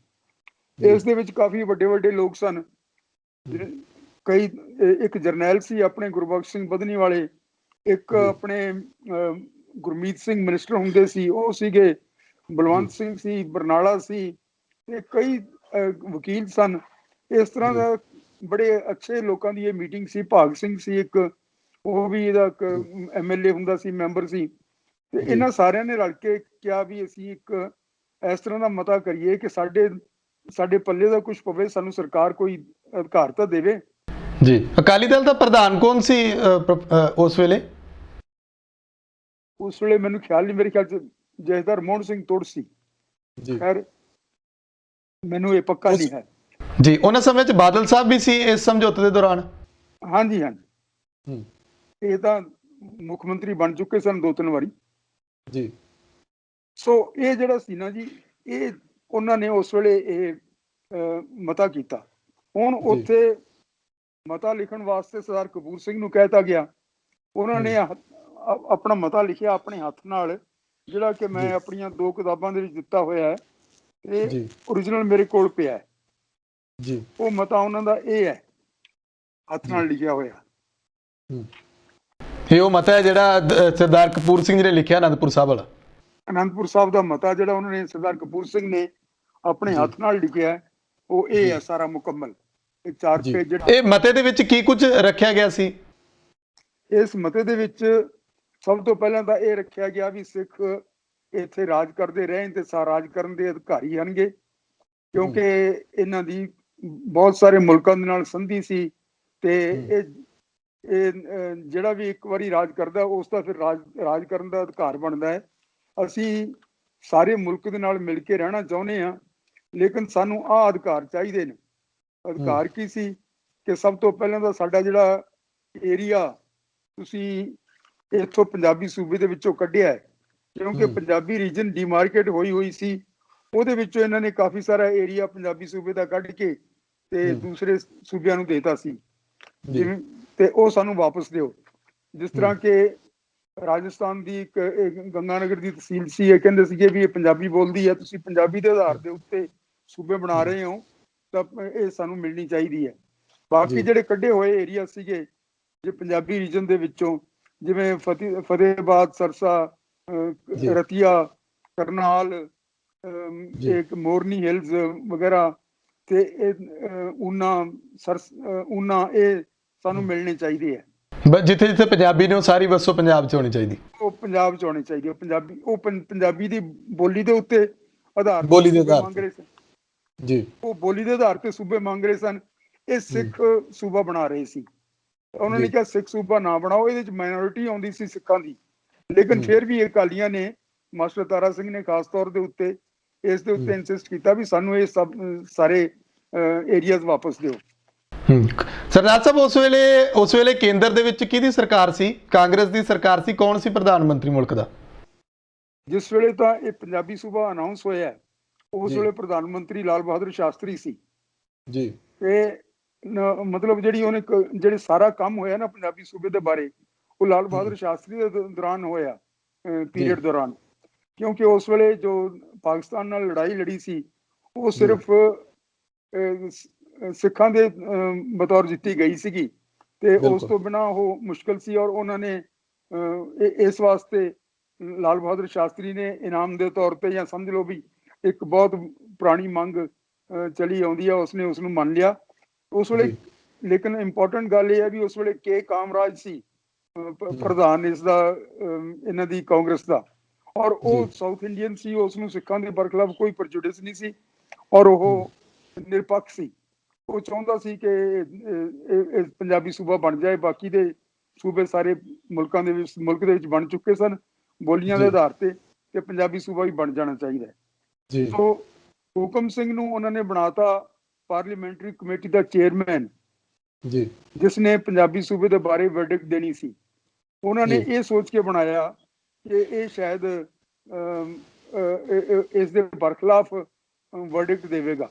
ਇਸ ਦੇ ਵਿੱਚ ਕਾਫੀ ਵੱਡੇ ਲੋਕ ਸਨ, ਕਈ ਇੱਕ ਜਰਨੈਲ ਸੀ ਆਪਣੇ ਗੁਰਬਖਸ਼ ਸਿੰਘ ਬਧਨੀ ਵਾਲੇ, ਇੱਕ ਆਪਣੇ ਗੁਰਮੀਤ ਸਿੰਘ ਮਿਨਿਸਟਰ ਹੁੰਦੇ ਸੀ ਉਹ ਸੀਗੇ, ਬਲਵੰਤ ਸਿੰਘ ਸੀ, ਬਰਨਾਲਾ ਸੀ, ਤੇ ਕਈ ਵਕੀਲ ਸਨ। ਇਸ ਤਰ੍ਹਾਂ ਦਾ ਬੜੇ ਅੱਛੇ ਲੋਕਾਂ ਦੀ ਇਹ ਮੀਟਿੰਗ ਸੀ। ਭਾਗ ਸਿੰਘ ਸੀ ਇੱਕ, ਉਹ ਵੀ ਇਹਦਾ MLA ਹੁੰਦਾ ਸੀ, ਮੈਂਬਰ ਸੀ। ਤੇ ਇਹਨਾਂ ਸਾਰਿਆਂ ਨੇ ਰਲ ਕੇ ਕਿਹਾ ਵੀ ਅਸੀਂ ਇੱਕ ਇਸ ਤਰ੍ਹਾਂ ਦਾ ਮਤਾ ਕਰੀਏ ਕਿ ਸਾਡੇ ਪੱਲੇ ਦਾ ਕੁਝ ਪਵੇ, ਸਾਨੂੰ ਸਰਕਾਰ ਕੋਈ ਅਧਿਕਾਰ ਤਾਂ ਦੇਵੇ। ਜੀ, ਅਕਾਲੀ ਦਲ ਦਾ ਪ੍ਰਧਾਨ ਕੌਣ ਸੀ ਉਸ ਵੇਲੇ? ਉਸ ਵੇਲੇ ਮੈਨੂੰ ਖਿਆਲ ਨਹੀਂ, ਮੇਰੇ ਖਿਆਲ ਚ ਜਥੇਦਾਰ ਮੋਹਨ ਸਿੰਘ ਤੁੜ ਸੀ। ਖੈਰ ਮੈਨੂੰ ਇਹ ਪੱਕਾ ਨਹੀਂ ਹੈ। ਜੀ, ਉਹਨਾਂ ਸਮੇਂ 'ਚ ਬਾਦਲ ਸਾਹਿਬ ਵੀ ਸੀ ਇਸ ਸਮਝੌਤੇ ਦੇ ਦੌਰਾਨ? ਹਾਂਜੀ, ਇਹ ਤਾਂ ਮੁੱਖ ਮੰਤਰੀ ਬਣ ਚੁੱਕੇ ਸਨ 2-3 ਵਾਰੀ। ਸੋ ਇਹ ਜਿਹੜਾ ਸੀ ਨਾ ਜੀ, ਇਹ ਉਹਨਾਂ ਨੇ ਉਸ ਵੇਲੇ ਇਹ ਮਤਾ ਕੀਤਾ। ਹੁਣ ਉੱਥੇ ਮਤਾ ਲਿਖਣ ਵਾਸਤੇ ਸਰਦਾਰ ਕਪੂਰ ਸਿੰਘ ਨੂੰ ਕਹਿਤਾ ਗਿਆ। ਉਹਨਾਂ ਨੇ ਆਪਣਾ ਮਤਾ ਲਿਖਿਆ ਆਪਣੇ ਹੱਥ ਨਾਲ, ਜਿਹੜਾ ਕਿ ਮੈਂ ਆਪਣੀਆਂ 2 ਕਿਤਾਬਾਂ ਦੇ ਵਿੱਚ ਦਿੱਤਾ ਹੋਇਆ ਹੈ ਤੇ ਓਰੀਜਨਲ ਮੇਰੇ ਕੋਲ ਪਿਆ ਹੈ ਜੀ। ਉਹ ਮਤਾ ਉਹਨਾਂ ਦਾ ਇਹ ਹੈ, ਹੱਥ ਨਾਲ ਲਿਖਿਆ ਹੋਇਆ। ਇਹ ਉਹ ਮਤਾ ਹੈ ਜਿਹੜਾ ਸਰਦਾਰ ਕਪੂਰ ਸਿੰਘ ਜੀ ਨੇ ਲਿਖਿਆ ਅਨੰਦਪੁਰ ਸਾਹਿਬ ਵਾਲਾ। ਅਨੰਦਪੁਰ ਸਾਹਿਬ ਦਾ ਮਤਾ ਜਿਹੜਾ ਉਹਨਾਂ ਨੇ, ਸਰਦਾਰ ਕਪੂਰ ਸਿੰਘ ਨੇ ਆਪਣੇ ਹੱਥ ਨਾਲ ਲਿਖਿਆ, ਉਹ ਇਹ ਹੈ ਸਾਰਾ ਮੁਕੰਮਲ। ਇਹ 4 ਪੇਜ। ਇਹ ਮਤੇ ਦੇ ਵਿੱਚ ਕੀ ਕੁਝ ਰੱਖਿਆ ਗਿਆ ਸੀ? ਇਸ ਮਤੇ ਦੇ ਵਿੱਚ ਸਭ ਤੋਂ ਪਹਿਲਾਂ ਤਾਂ ਇਹ ਰੱਖਿਆ ਗਿਆ ਵੀ ਸਿੱਖ ਇੱਥੇ ਰਾਜ ਕਰਦੇ ਰਹਿਣ ਤੇ ਰਾਜ ਕਰਨ ਦੇ ਅਧਿਕਾਰੀ ਹਨਗੇ, ਕਿਉਂਕਿ ਇਹਨਾਂ ਦੀ ਬਹੁਤ ਸਾਰੇ ਮੁਲਕਾਂ ਦੇ ਨਾਲ ਸੰਧੀ ਸੀ ਤੇ ਇਹ ਜਿਹੜਾ ਵੀ ਇੱਕ ਵਾਰੀ ਰਾਜ ਕਰਦਾ ਉਸ ਦਾ ਫਿਰ ਰਾਜ ਕਰਨ ਦਾ ਅਧਿਕਾਰ ਬਣਦਾ ਹੈ। ਅਸੀਂ ਸਾਰੇ ਮੁਲਕ ਦੇ ਨਾਲ ਮਿਲ ਕੇ ਰਹਿਣਾ ਚਾਹੁੰਦੇ ਹਾਂ, ਲੇਕਿਨ ਸਾਨੂੰ ਆਹ ਅਧਿਕਾਰ ਚਾਹੀਦੇ ਨੇ। ਅਧਿਕਾਰ ਕੀ ਸੀ ਕਿ ਸਭ ਤੋਂ ਪਹਿਲਾਂ ਤਾਂ ਸਾਡਾ ਜਿਹੜਾ ਏਰੀਆ ਤੁਸੀਂ ਇੱਥੋਂ ਪੰਜਾਬੀ ਸੂਬੇ ਦੇ ਵਿੱਚੋਂ ਕੱਢਿਆ ਹੈ, ਕਿਉਂਕਿ ਪੰਜਾਬੀ ਰੀਜਨ ਡਿਮਾਰਕੇਟ ਹੋਈ ਸੀ, ਉਹਦੇ ਵਿੱਚੋਂ ਇਹਨਾਂ ਨੇ ਕਾਫੀ ਸਾਰਾ ਏਰੀਆ ਪੰਜਾਬੀ ਸੂਬੇ ਦਾ ਕੱਢ ਕੇ ਤੇ ਦੂਸਰੇ ਸੂਬਿਆਂ ਨੂੰ ਦੇਤਾ ਸੀ, ਜਿਵੇਂ ਤੇ ਉਹ ਸਾਨੂੰ ਵਾਪਸ ਦਿਓ। ਜਿਸ ਤਰ੍ਹਾਂ ਕਿ ਰਾਜਸਥਾਨ ਦੀ ਇੱਕ ਗੰਗਾਨਗਰ ਦੀ ਤਹਿਸੀਲ ਸੀ, ਇਹ ਕਹਿੰਦੇ ਸੀਗੇ ਵੀ ਇਹ ਪੰਜਾਬੀ ਬੋਲਦੀ ਹੈ, ਤੁਸੀਂ ਪੰਜਾਬੀ ਦੇ ਆਧਾਰ ਦੇ ਉੱਤੇ ਸੂਬੇ ਬਣਾ ਰਹੇ ਹੋ ਤਾਂ ਇਹ ਸਾਨੂੰ ਮਿਲਣੀ ਚਾਹੀਦੀ ਹੈ। ਬਾਕੀ ਜਿਹੜੇ ਕੱਢੇ ਹੋਏ ਏਰੀਆ ਸੀਗੇ ਜੇ ਪੰਜਾਬੀ ਰੀਜਨ ਦੇ ਵਿੱਚੋਂ, ਜਿਵੇਂ ਫਤਿਹਾਬਾਦ, ਸਰਸਾ, ਰਤੀਆ, ਕਰਨਾਲ, ਇੱਕ ਮੋਰਨੀ ਹਿਲਸ ਵਗੈਰਾ ਤੇ ਊਨਾ, ਇਹ ਸਾਨੂੰ ਮਿਲਣੇ ਚਾਹੀਦੇ ਹੈ। ਜਿੱਥੇ ਜਿੱਥੇ ਪੰਜਾਬੀ ਨੇ ਉਹ ਸਾਰੀ ਵਸੋਂ ਪੰਜਾਬ 'ਚ ਹੋਣੀ ਚਾਹੀਦੀ, ਉਹ ਪੰਜਾਬ 'ਚ ਹੋਣੀ ਚਾਹੀਦੀ। ਉਹ ਪੰਜਾਬੀ ਦੀ ਬੋਲੀ ਦੇ ਉੱਤੇ ਆਧਾਰ ਬੋਲੀ ਦੇ ਆਧਾਰ ਮੰਗ ਰਹੇ ਸਨ ਜੀ। ਉਹ ਬੋਲੀ ਦੇ ਆਧਾਰ ਤੇ ਸੂਬੇ ਮੰਗ ਰਹੇ ਸਨ। ਇਹ ਸਿੱਖ ਸੂਬਾ ਬਣਾ ਰਹੇ ਸੀ। ਉਹਨਾਂ ਨੇ ਕਿਹਾ ਸਿੱਖ ਸੂਬਾ ਨਾ ਬਣਾਓ, ਇਹਦੇ 'ਚ ਮਾਈਨੋਰਿਟੀ ਆਉਂਦੀ ਸੀ ਸਿੱਖਾਂ ਦੀ, ਲੇਕਿਨ ਫਿਰ ਵੀ ਅਕਾਲੀਆਂ ਨੇ, ਮਾਸਟਰ ਤਾਰਾ ਸਿੰਘ ਨੇ ਖਾਸ ਤੌਰ ਦੇ ਉੱਤੇ ਇਸ ਦੇ ਉੱਤੇ ਇਨਸਿਸਟ ਕੀਤਾ ਵੀ ਸਾਨੂੰ ਇਹ ਸਭ ਸਾਰੇ ਏਰੀਆਜ਼ ਵਾਪਸ ਦਿਓ। ਸਰਦਾਰ ਸਾਹਿਬ, ਉਸ ਵੇਲੇ ਕੇਂਦਰ ਦੇ ਵਿੱਚ ਕਿਹਦੀ ਸਰਕਾਰ ਸੀ? ਕਾਂਗਰਸ ਦੀ ਸਰਕਾਰ ਸੀ। ਕੌਣ ਸੀ ਪ੍ਰਧਾਨ ਮੰਤਰੀ ਮੁਲਕ ਦਾ? ਜਿਸ ਵੇਲੇ ਤਾਂ ਇਹ ਪੰਜਾਬੀ ਸੂਬਾ ਅਨਾਉਂਸ ਹੋਇਆ ਉਸ ਵੇਲੇ ਪ੍ਰਧਾਨ ਮੰਤਰੀ ਲਾਲ ਬਹਾਦਰ ਸ਼ਾਸਤਰੀ ਸੀ ਜੀ। ਤੇ ਮਤਲਬ ਜਿਹੜੇ ਸਾਰਾ ਕੰਮ ਹੋਇਆ ਨਾ ਪੰਜਾਬੀ ਸੂਬੇ ਦੇ ਬਾਰੇ, ਉਹ ਲਾਲ ਬਹਾਦਰ ਸ਼ਾਸਤਰੀ ਦੇ ਦੌਰਾਨ ਹੋਇਆ, ਪੀਰੀਅਡ ਦੌਰਾਨ, ਕਿਉਂਕਿ ਉਸ ਵੇਲੇ ਜੋ ਪਾਕਿਸਤਾਨ ਨਾਲ ਲੜਾਈ ਲੜੀ ਸੀ ਉਹ ਸਿਰਫ ਸਿੱਖਾਂ ਦੇ ਬਤੌਰ ਜਿੱਤੀ ਗਈ ਸੀਗੀ ਤੇ ਉਸ ਤੋਂ ਬਿਨਾਂ ਉਹ ਮੁਸ਼ਕਲ ਸੀ। ਔਰ ਉਹਨਾਂ ਨੇ ਇਸ ਵਾਸਤੇ ਲਾਲ ਬਹਾਦਰ ਸ਼ਾਸਤਰੀ ਨੇ ਇਨਾਮ ਦੇ ਤੌਰ ਤੇ, ਜਾਂ ਸਮਝ ਲਓ ਵੀ ਇੱਕ ਬਹੁਤ ਪੁਰਾਣੀ ਮੰਗ ਚਲੀ ਆਉਂਦੀ ਆ, ਉਸਨੇ ਉਸ ਨੂੰ ਮੰਨ ਲਿਆ ਉਸ ਵੇਲੇ। ਲੇਕਿਨ ਇੰਪੋਰਟੈਂਟ ਗੱਲ ਇਹ ਹੈ ਵੀ ਉਸ ਵੇਲੇ ਕੇ ਕਾਮਰਾਜ ਸੀ ਪ੍ਰਧਾਨ ਇਹਨਾਂ ਦੀ ਕਾਂਗਰਸ ਦਾ, ਔਰ ਉਹ ਸਾਊਥ ਇੰਡੀਅਨ ਸੀ। ਉਸ ਨੂੰ ਸਿੱਖਾਂ ਦੇ ਬਰਖਲਾਫ ਕੋਈ ਪ੍ਰਜੁਡਿਸ ਨਹੀਂ ਸੀ ਔਰ ਉਹ ਨਿਰਪੱਖ ਸੀ। ਉਹ ਚਾਹੁੰਦਾ ਸੀ ਕਿ ਇਹ ਪੰਜਾਬੀ ਸੂਬਾ ਬਣ ਜਾਏ। ਬਾਕੀ ਦੇ ਸੂਬੇ ਸਾਰੇ ਮੁਲਕ ਦੇ ਵਿੱਚ ਬਣ ਚੁੱਕੇ ਸਨ ਬੋਲੀਆਂ ਦੇ ਆਧਾਰ ਤੇ ਪੰਜਾਬੀ ਸੂਬਾ ਵੀ ਬਣ ਜਾਣਾ ਚਾਹੀਦਾ ਹੈ। ਸੋ ਹੁਕਮ ਸਿੰਘ ਨੂੰ ਉਹਨਾਂ ਨੇ ਬਣਾਤਾ ਪਾਰਲੀਮੈਂਟਰੀ ਕਮੇਟੀ ਦਾ ਚੇਅਰਮੈਨ ਜੀ, ਜਿਸ ਨੇ ਪੰਜਾਬੀ ਸੂਬੇ ਦੇ ਬਾਰੇ ਵਰਡਿਕਟ ਦੇਣੀ ਸੀ। ਉਹਨਾਂ ਨੇ ਇਹ ਸੋਚ ਕੇ ਬਣਾਇਆ ਕਿ ਇਹ ਸ਼ਾਇਦ ਇਸ ਦੇ ਬਰਖਲਾਫ ਵਰਡਿਕਟ ਦੇਵੇਗਾ।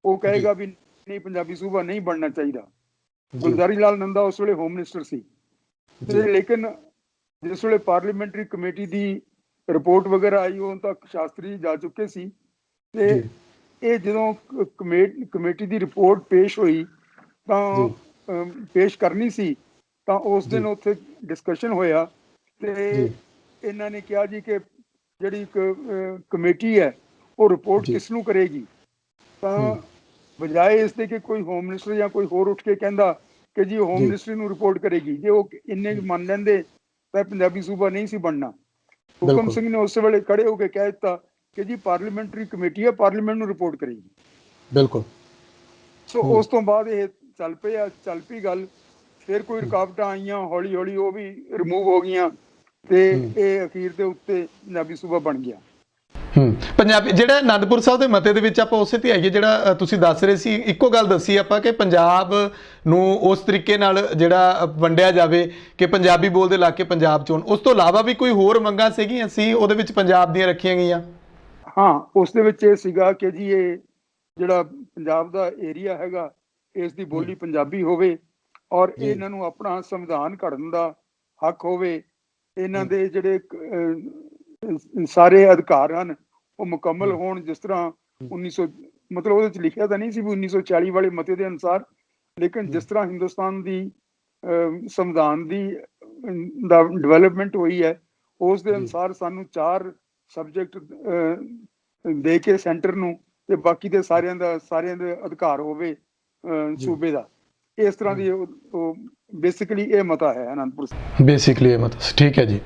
ਉਹ ਕਹੇਗਾ ਵੀ ਨਹੀਂ, ਪੰਜਾਬੀ ਸੂਬਾ ਨਹੀਂ ਬਣਨਾ ਚਾਹੀਦਾ। ਗੁਲਜ਼ਾਰੀ ਲਾਲ ਨੰਦਾ ਉਸ ਵੇਲੇ ਹੋਮ ਮਿਨਿਸਟਰ ਸੀ। ਲੇਕਿਨ ਜਿਸ ਵੇਲੇ ਪਾਰਲੀਮੈਂਟਰੀ ਕਮੇਟੀ ਦੀ ਰਿਪੋਰਟ ਵਗੈਰਾ ਆਈ, ਉਦੋਂ ਤੱਕ ਸ਼ਾਸਤਰੀ ਜਾ ਚੁੱਕੇ ਸੀ। ਤੇ ਇਹ ਜਦੋਂ ਕਮੇਟੀ ਦੀ ਰਿਪੋਰਟ ਪੇਸ਼ ਹੋਈ ਤਾਂ ਪੇਸ਼ ਕਰਨੀ ਸੀ, ਤਾਂ ਉਸ ਦਿਨ ਉੱਥੇ ਡਿਸਕਸ਼ਨ ਹੋਇਆ ਤੇ ਇਹਨਾਂ ਨੇ ਕਿਹਾ ਜੀ ਕਿ ਜਿਹੜੀ ਕਮੇਟੀ ਹੈ ਉਹ ਰਿਪੋਰਟ ਕਿਸ ਨੂੰ ਕਰੇਗੀ। ਤਾਂ ਬਜਾਏ ਇਸ ਦੇ ਕਿ ਕੋਈ ਹੋਮ ਮਿਨਿਸਟਰ ਜਾਂ ਕੋਈ ਹੋਰ ਉੱਠ ਕੇ ਕਹਿੰਦਾ ਕਿ ਜੀ ਹੋਮ ਮਿਨਿਸਟਰੀ ਨੂੰ ਰਿਪੋਰਟ ਕਰੇਗੀ, ਜੇ ਉਹ ਇੰਨੇ ਮੰਨ ਲੈਂਦੇ ਤਾਂ ਪੰਜਾਬੀ ਸੂਬਾ ਨਹੀਂ ਸੀ ਬਣਨਾ। ਹੁਕਮ ਸਿੰਘ ਨੇ ਉਸ ਵੇਲੇ ਖੜੇ ਹੋ ਕੇ ਕਹਿ ਦਿੱਤਾ ਕਿ ਜੀ ਪਾਰਲੀਮੈਂਟਰੀ ਕਮੇਟੀ ਹੈ, ਪਾਰਲੀਮੈਂਟ ਨੂੰ ਰਿਪੋਰਟ ਕਰੇਗੀ। ਬਿਲਕੁਲ। ਸੋ ਉਸ ਤੋਂ ਬਾਅਦ ਇਹ ਚੱਲ ਪਈ ਗੱਲ। ਫਿਰ ਕੋਈ ਰੁਕਾਵਟਾਂ ਆਈਆਂ, ਹੌਲੀ ਹੌਲੀ ਉਹ ਵੀ ਰਿਮੂਵ ਹੋ ਗਈਆਂ ਤੇ ਇਹ ਅਖੀਰ ਦੇ ਉੱਤੇ ਪੰਜਾਬੀ ਸੂਬਾ ਬਣ ਗਿਆ। ਪੰਜਾਬੀ ਜਿਹੜਾ ਅਨੰਦਪੁਰ ਸਾਹਿਬ ਦੇ ਮਤੇ ਦੇ ਵਿੱਚ ਆਪਾਂ ਉਸੇ ਤੇ ਆਈਏ, ਜਿਹੜਾ ਤੁਸੀਂ ਦੱਸ ਰਹੇ ਸੀ, ਇੱਕੋ ਗੱਲ ਦੱਸੀ ਆਪਾਂ ਕਿ ਪੰਜਾਬ ਨੂੰ ਉਸ ਤਰੀਕੇ ਨਾਲ ਜਿਹੜਾ ਵੰਡਿਆ ਜਾਵੇ ਕਿ ਪੰਜਾਬੀ ਬੋਲਦੇ ਇਲਾਕੇ ਪੰਜਾਬ 'ਚ ਹੋਣ। ਉਸ ਤੋਂ ਇਲਾਵਾ ਵੀ ਕੋਈ ਹੋਰ ਮੰਗਾਂ ਸੀਗੀਆਂ ਸੀ ਉਹਦੇ ਵਿੱਚ ਪੰਜਾਬ ਦੀਆਂ ਰੱਖੀਆਂ ਗਈਆਂ? ਹਾਂ, ਉਸ ਦੇ ਵਿੱਚ ਇਹ ਸੀਗਾ ਕਿ ਜੀ ਇਹ ਜਿਹੜਾ ਪੰਜਾਬ ਦਾ ਏਰੀਆ ਹੈਗਾ ਇਸ ਦੀ ਬੋਲੀ ਪੰਜਾਬੀ ਹੋਵੇ ਔਰ ਇਹਨਾਂ ਨੂੰ ਆਪਣਾ ਸੰਵਿਧਾਨ ਘੜਨ ਦਾ ਹੱਕ ਹੋਵੇ, ਇਹਨਾਂ ਦੇ ਜਿਹੜੇ ਸਾਰੇ ਅਧਿਕਾਰ ਹਨ ਉਹ ਮੁਕੰਮਲ ਹੋਣ। ਜਿਸ ਤਰ੍ਹਾਂ 1900 ਮਤਲਬ ਉਹਦੇ ਚ ਲਿਖਿਆ ਤਾਂ ਨਹੀਂ ਸੀ ਵੀ 1940 ਵਾਲੇ ਮਤੇ ਦੇ ਅਨੁਸਾਰ, ਲੇਕਿਨ ਜਿਸ ਤਰ੍ਹਾਂ ਹਿੰਦੁਸਤਾਨ ਦੀ ਸੰਵਿਧਾਨ ਦੀ ਦਾ ਡਿਵੈਲਪਮੈਂਟ ਹੋਈ ਹੈ, ਉਸ ਦੇ ਅਨੁਸਾਰ ਸਾਨੂੰ 4 ਸਬਜੈਕਟ ਦੇ ਕੇ ਸੈਂਟਰ ਨੂੰ, ਤੇ ਬਾਕੀ ਦੇ ਸਾਰਿਆਂ ਦੇ ਅਧਿਕਾਰ ਹੋਵੇ ਸੂਬੇ ਦਾ। ਇਸ ਤਰ੍ਹਾਂ ਦੀ ਬੇਸਿਕਲੀ ਇਹ ਮਤਾ ਹੈ ਅਨੰਦਪੁਰ ਸਾਹਿਬ। ਬੇਸਿਕਲੀ ਇਹ ਮਤਾ, ਠੀਕ ਹੈ ਜੀ।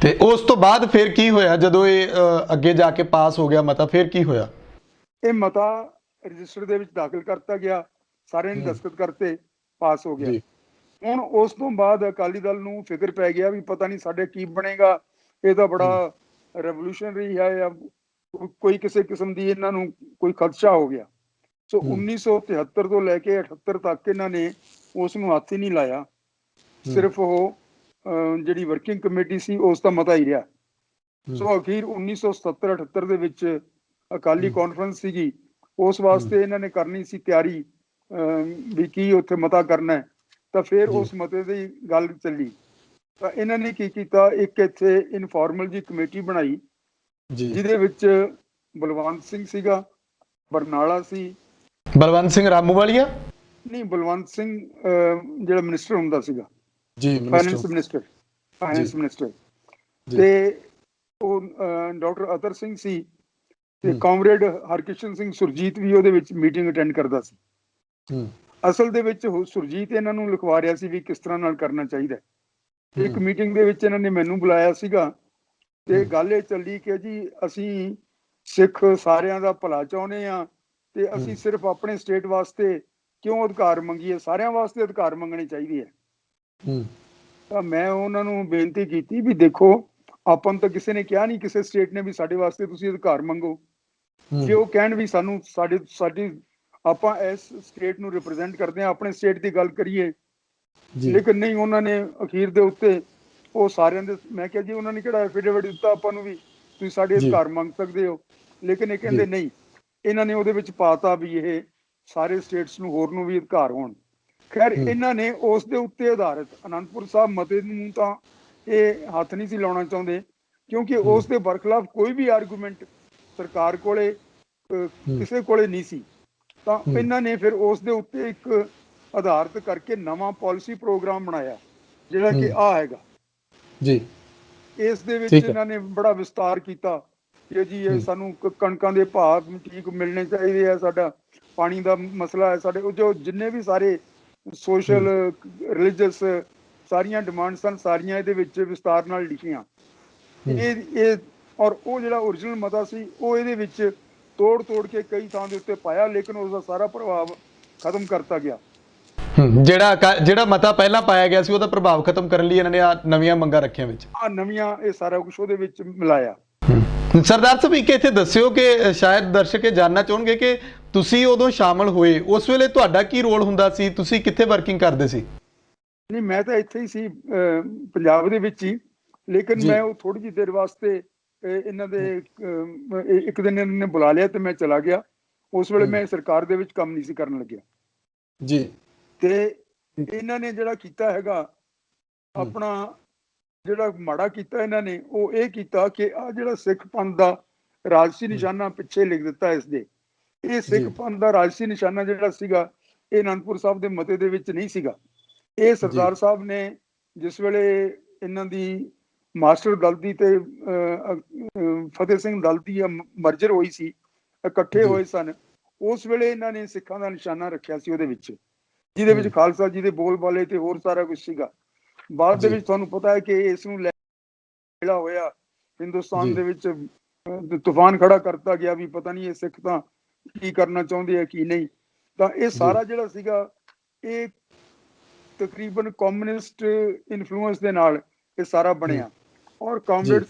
ਤੇ ਉਸ ਤੋਂ ਬਾਅਦ ਫਿਰ ਕੀ ਹੋਇਆ ਜਦੋਂ ਇਹ ਅੱਗੇ ਜਾ ਕੇ ਪਾਸ ਹੋ ਗਿਆ ਮਤਾ? ਫਿਰ ਕੀ ਹੋਇਆ? ਇਹ ਮਤਾ ਰਜਿਸਟਰ ਦੇ ਵਿੱਚ ਦਾਖਲ ਕਰਤਾ ਗਿਆ, ਸਾਰਿਆਂ ਨੇ ਦਸਤਖਤ ਕਰਤੇ, ਪਾਸ ਹੋ ਗਿਆ। ਹੁਣ ਉਸ ਤੋਂ ਬਾਅਦ ਅਕਾਲੀ ਦਲ ਨੂੰ ਫਿਕਰ ਪੈ ਗਿਆ ਵੀ ਪਤਾ ਨਹੀਂ ਸਾਡੇ ਕੀ ਬਣੇਗਾ, ਇਹ ਤਾਂ ਬੜਾ ਰੈਵੋਲੂਸ਼ਨਰੀ ਹੈ ਜਾਂ ਕੋਈ ਕਿਸੇ ਕਿਸਮ ਦੀ ਇਹਨਾਂ ਨੂੰ ਕੋਈ ਖਦਸ਼ਾ ਹੋ ਗਿਆ। ਸੋ 1973 ਤੋਂ ਲੈ ਕੇ 78 ਤੱਕ ਇਹਨਾਂ ਨੇ ਉਸ ਨੂੰ ਹੱਥ ਹੀ ਨਹੀਂ ਲਾਇਆ। ਸਿਰਫ ਉਹ ਜਿਹੜੀ ਵਰਕਿੰਗ ਕਮੇਟੀ ਸੀ ਉਸ ਦਾ ਮਤਾ ਹੀ ਰਿਹਾ। ਸੋ ਅਖੀਰ 1977-78 ਦੇ ਵਿੱਚ ਅਕਾਲੀ ਕਾਨਫਰੰਸ ਸੀਗੀ, ਉਸ ਵਾਸਤੇ ਇਹਨਾਂ ਨੇ ਕਰਨੀ ਸੀ ਤਿਆਰੀ ਵੀ ਕੀ ਉੱਥੇ ਮਤਾ ਕਰਨਾ ਹੈ। ਤਾਂ ਫਿਰ ਉਸ ਮਤੇ ਦੀ ਗੱਲ ਚੱਲੀ ਤਾਂ ਇਹਨਾਂ ਨੇ ਕੀ ਕੀਤਾ, ਇੱਕ ਇੱਥੇ ਇਨਫਾਰਮਲ ਜੀ ਕਮੇਟੀ ਬਣਾਈ ਜਿਹਦੇ ਵਿੱਚ ਬਲਵੰਤ ਸਿੰਘ ਸੀਗਾ, ਬਰਨਾਲਾ ਸੀ। ਬਲਵੰਤ ਸਿੰਘ ਰਾਮੂਵਾਲੀਆ? ਨਹੀਂ, ਬਲਵੰਤ ਸਿੰਘ ਜਿਹੜਾ ਮਿਨਿਸਟਰ ਹੁੰਦਾ ਸੀਗਾ ਜੀ, ਫਾਈਨੈਂਸ ਮਿਨਿਸਟਰ, ਤੇ ਉਹ ਡਾਕਟਰ ਅਤਰ ਸਿੰਘ ਸੀ, ਤੇ ਕਾਮਰੇਡ ਹਰਕਿਸ਼ਨ ਸਿੰਘ ਸੁਰਜੀਤ ਵੀ ਉਹਦੇ ਵਿੱਚ ਮੀਟਿੰਗ ਅਟੈਂਡ ਕਰਦਾ ਸੀ। ਅਸਲ ਦੇ ਵਿੱਚ ਸੁਰਜੀਤ ਇਹਨਾਂ ਨੂੰ ਲਿਖਵਾ ਰਿਹਾ ਸੀ ਵੀ ਕਿਸ ਤਰ੍ਹਾਂ ਨਾਲ ਕਰਨਾ ਚਾਹੀਦਾ। ਇੱਕ ਮੀਟਿੰਗ ਦੇ ਵਿੱਚ ਇਹਨਾਂ ਨੇ ਮੈਨੂੰ ਬੁਲਾਇਆ ਸੀਗਾ ਤੇ ਗੱਲ ਇਹ ਚੱਲੀ ਕਿ ਜੀ ਅਸੀਂ ਸਿੱਖ ਸਾਰਿਆਂ ਦਾ ਭਲਾ ਚਾਹੁੰਦੇ ਆ ਤੇ ਅਸੀਂ ਸਿਰਫ ਆਪਣੇ ਸਟੇਟ ਵਾਸਤੇ ਕਿਉਂ ਅਧਿਕਾਰ ਮੰਗੀਏ, ਸਾਰਿਆਂ ਵਾਸਤੇ ਅਧਿਕਾਰ ਮੰਗਣੇ ਚਾਹੀਦੇ ਹੈ। ਤਾਂ ਮੈਂ ਉਹਨਾਂ ਨੂੰ ਬੇਨਤੀ ਕੀਤੀ ਵੀ ਦੇਖੋ, ਆਪਾਂ ਨੂੰ ਤਾਂ ਕਿਸੇ ਨੇ ਕਿਹਾ ਨਹੀਂ, ਕਿਸੇ ਸਟੇਟ ਨੇ ਵੀ ਸਾਡੇ ਵਾਸਤੇ ਤੁਸੀਂ ਅਧਿਕਾਰ ਮੰਗੋ। ਜੇ ਉਹ ਕਹਿਣ ਵੀ ਸਾਨੂੰ ਸਾਡੀ ਆਪਾਂ ਇਸ ਸਟੇਟ ਨੂੰ ਰਿਪਰੈਜ਼ੈਂਟ ਕਰਦੇ ਹਾਂ, ਆਪਣੇ ਸਟੇਟ ਦੀ ਗੱਲ ਕਰੀਏ, ਲੇਕਿਨ ਨਹੀਂ, ਉਹਨਾਂ ਨੇ ਅਖੀਰ ਦੇ ਉੱਤੇ ਉਹ ਸਾਰਿਆਂ ਦੇ, ਮੈਂ ਕਿਹਾ ਜੀ ਉਹਨਾਂ ਨੇ ਕਿਹੜਾ ਐਫੀਡੇਵਿਟ ਦਿੱਤਾ ਆਪਾਂ ਨੂੰ ਵੀ ਤੁਸੀਂ ਸਾਡੇ ਅਧਿਕਾਰ ਮੰਗ ਸਕਦੇ ਹੋ, ਲੇਕਿਨ ਇਹ ਕਹਿੰਦੇ ਨਹੀਂ। ਇਹਨਾਂ ਨੇ ਉਹਦੇ ਵਿੱਚ ਪਾਤਾ ਵੀ ਇਹ ਸਾਰੇ ਸਟੇਟਸ ਨੂੰ ਹੋਰ ਨੂੰ ਵੀ ਅਧਿਕਾਰ ਹੋਣ। ਖੈਰ ਇਹਨਾਂ ਨੇ ਉਸ ਦੇ ਉੱਤੇ ਆਧਾਰਿਤ ਅਨੰਦਪੁਰ ਸਾਹਿਬ ਮਤੇ ਨੂੰ ਤਾਂ ਇਹ ਹੱਥ ਨਹੀਂ ਸੀ ਲਾਉਣਾ ਚਾਹੁੰਦੇ, ਕਿਉਂਕਿ ਉਸ ਦੇ ਬਰਖਲਾਫ ਕੋਈ ਵੀ ਆਰਗੂਮੈਂਟ ਸਰਕਾਰ ਕੋਲੇ ਕਿਸੇ ਕੋਲੇ ਨਹੀਂ ਸੀ। ਤਾਂ ਇਹਨਾਂ ਨੇ ਫਿਰ ਉਸ ਦੇ ਉੱਤੇ ਇੱਕ ਆਧਾਰਿਤ ਕਰਕੇ ਨਵਾਂ ਪਾਲਿਸੀ ਪ੍ਰੋਗਰਾਮ ਬਣਾਇਆ ਜਿਹੜਾ ਕਿ ਆ ਹੈਗਾ ਜੀ। ਇਸ ਦੇ ਵਿੱਚ ਇਹਨਾਂ ਨੇ ਬੜਾ ਵਿਸਤਾਰ ਕੀਤਾ ਕਿ ਜੀ ਇਹ ਸਾਨੂੰ ਕਣਕਾਂ ਦੇ ਭਾਅ ਠੀਕ ਮਿਲਣੇ ਚਾਹੀਦੇ ਆ, ਸਾਡਾ ਪਾਣੀ ਦਾ ਮਸਲਾ ਹੈ, ਸਾਡੇ ਜੋ ਜਿੰਨੇ ਵੀ ਸਾਰੇ ਸੋਸ਼ਲ ਰਿਲੀਜੀਅਸ ਸਾਰੀਆਂ ਡਿਮਾਂਡਸ ਹਨ, ਸਾਰੀਆਂ ਇਹਦੇ ਵਿੱਚ ਵਿਸਤਾਰ ਨਾਲ ਲਿਖੀਆਂ। ਇਹ ਔਰ ਉਹ ਜਿਹੜਾ ਓਰੀਜਨਲ ਮਤਾ ਸੀ ਉਹ ਇਹਦੇ ਵਿੱਚ ਤੋੜ ਕੇ ਕਈ ਥਾਂ ਦੇ ਉੱਤੇ ਪਾਇਆ, ਲੇਕਿਨ ਉਸ ਦਾ ਸਾਰਾ ਪ੍ਰਭਾਵ ਖਤਮ ਕਰਤਾ ਗਿਆ। ਜਿਹੜਾ ਮਤਾ ਪਹਿਲਾਂ ਪਾਇਆ ਗਿਆ ਸੀ ਉਹਦਾ ਪ੍ਰਭਾਵ ਖਤਮ ਕਰਨ ਲਈ ਇਹਨਾਂ ਨੇ ਆ ਨਵੀਆਂ ਮੰਗਾਂ ਰੱਖੀਆਂ ਵਿੱਚ, ਨਵੀਆਂ ਇਹ ਸਾਰਾ ਕੁਝ ਉਹਦੇ ਵਿੱਚ ਮਿਲਾਇਆ। ਸਰਦਾਰ ਸਾਹਿਬ ਇੱਕ ਇੱਥੇ ਦੱਸਿਓ ਕਿ ਸ਼ਾਇਦ ਦਰਸ਼ਕ ਇਹ ਜਾਣਨਾ ਚਾਹਣਗੇ ਕਿ ਤੁਸੀਂ ਉਦੋਂ ਸ਼ਾਮਲ ਹੋਏ, ਉਸ ਵੇਲੇ ਤੁਹਾਡਾ ਕੀ ਰੋਲ ਹੁੰਦਾ ਸੀ, ਤੁਸੀਂ ਕਿੱਥੇ ਵਰਕਿੰਗ ਕਰਦੇ ਸੀ? ਨਹੀਂ, ਮੈਂ ਤਾਂ ਇੱਥੇ ਹੀ ਸੀ ਪੰਜਾਬ ਦੇ ਵਿੱਚ ਹੀ, ਲੇਕਿਨ ਮੈਂ ਉਹ ਥੋੜੀ ਜਿਹੀ ਦੇਰ ਵਾਸਤੇ ਇਹਨਾਂ ਦੇ ਇੱਕ ਦਿਨ ਇਹਨਾਂ ਨੇ ਬੁਲਾ ਲਿਆ ਤੇ ਮੈਂ ਚਲਾ ਗਿਆ। ਉਸ ਵੇਲੇ ਮੈਂ ਸਰਕਾਰ ਦੇ ਵਿੱਚ ਕੰਮ ਨਹੀਂ ਸੀ ਕਰਨ ਲੱਗਿਆ ਜੀ। ਤੇ ਇਹਨਾਂ ਨੇ ਜਿਹੜਾ ਕੀਤਾ ਹੈਗਾ ਆਪਣਾ, ਜਿਹੜਾ ਮਾੜਾ ਕੀਤਾ ਇਹਨਾਂ ਨੇ ਉਹ ਇਹ ਕੀਤਾ ਕਿ ਆ ਜਿਹੜਾ ਸਿੱਖ ਪੰਥ ਦਾ ਰਾਜਸੀ ਨਿਸ਼ਾਨਾ ਪਿੱਛੇ ਲਿਖ ਦਿੱਤਾ ਇਸ ਦੇ। ਇਹ ਸਿੱਖ ਪੰਥ ਦਾ ਰਾਜਸੀ ਨਿਸ਼ਾਨਾ ਜਿਹੜਾ ਸੀਗਾ ਇਹ ਅਨੰਦਪੁਰ ਸਾਹਿਬ ਦੇ ਮਤੇ ਦੇ ਵਿੱਚ ਨਹੀਂ ਸੀਗਾ। ਇਹ ਸਰਦਾਰ ਸਾਹਿਬ ਨੇ ਜਿਸ ਵੇਲੇ ਇਹਨਾਂ ਦੀ ਮਾਸਟਰ ਦਲ ਦੀ ਤੇ ਫਤਿਹ ਸਿੰਘ ਦਲ ਦੀ ਮਰਜਰ ਹੋਈ ਸੀ, ਇਕੱਠੇ ਹੋਏ ਸਨ, ਉਸ ਵੇਲੇ ਇਹਨਾਂ ਨੇ ਸਿੱਖਾਂ ਦਾ ਨਿਸ਼ਾਨਾ ਰੱਖਿਆ ਸੀ ਉਹਦੇ ਵਿੱਚ, ਜਿਹਦੇ ਵਿੱਚ ਖਾਲਸਾ ਜੀ ਦੇ ਬੋਲ ਬਾਲੇ ਤੇ ਹੋਰ ਸਾਰਾ ਕੁਝ ਸੀਗਾ। ਬਾਅਦ ਦੇ ਵਿੱਚ ਤੁਹਾਨੂੰ ਪਤਾ ਹੈ ਕਿ ਇਸ ਨੂੰ ਜਿਹੜਾ ਹੋਇਆ ਹਿੰਦੁਸਤਾਨ ਦੇ ਵਿੱਚ ਤੂਫਾਨ ਖੜਾ ਕਰਤਾ ਗਿਆ ਵੀ ਪਤਾ ਨਹੀਂ ਇਹ ਸਿੱਖ ਤਾਂ ਕੀ ਕਰਨਾ ਚਾਹੁੰਦੇ ਆ ਕੀ ਨਹੀਂ। ਤਾਂ ਇਹ ਸਾਰਾ ਜਿਹੜਾ ਸੀਗਾ ਇਹ ਤਕਰੀਬਨ ਕਮਿਊਨਿਸਟ ਇਨਫਲੂਐਂਸ ਦੇ ਨਾਲ ਇਹ ਸਾਰਾ ਬਣਿਆ ਔਰ ਕਾਮਰੇਡ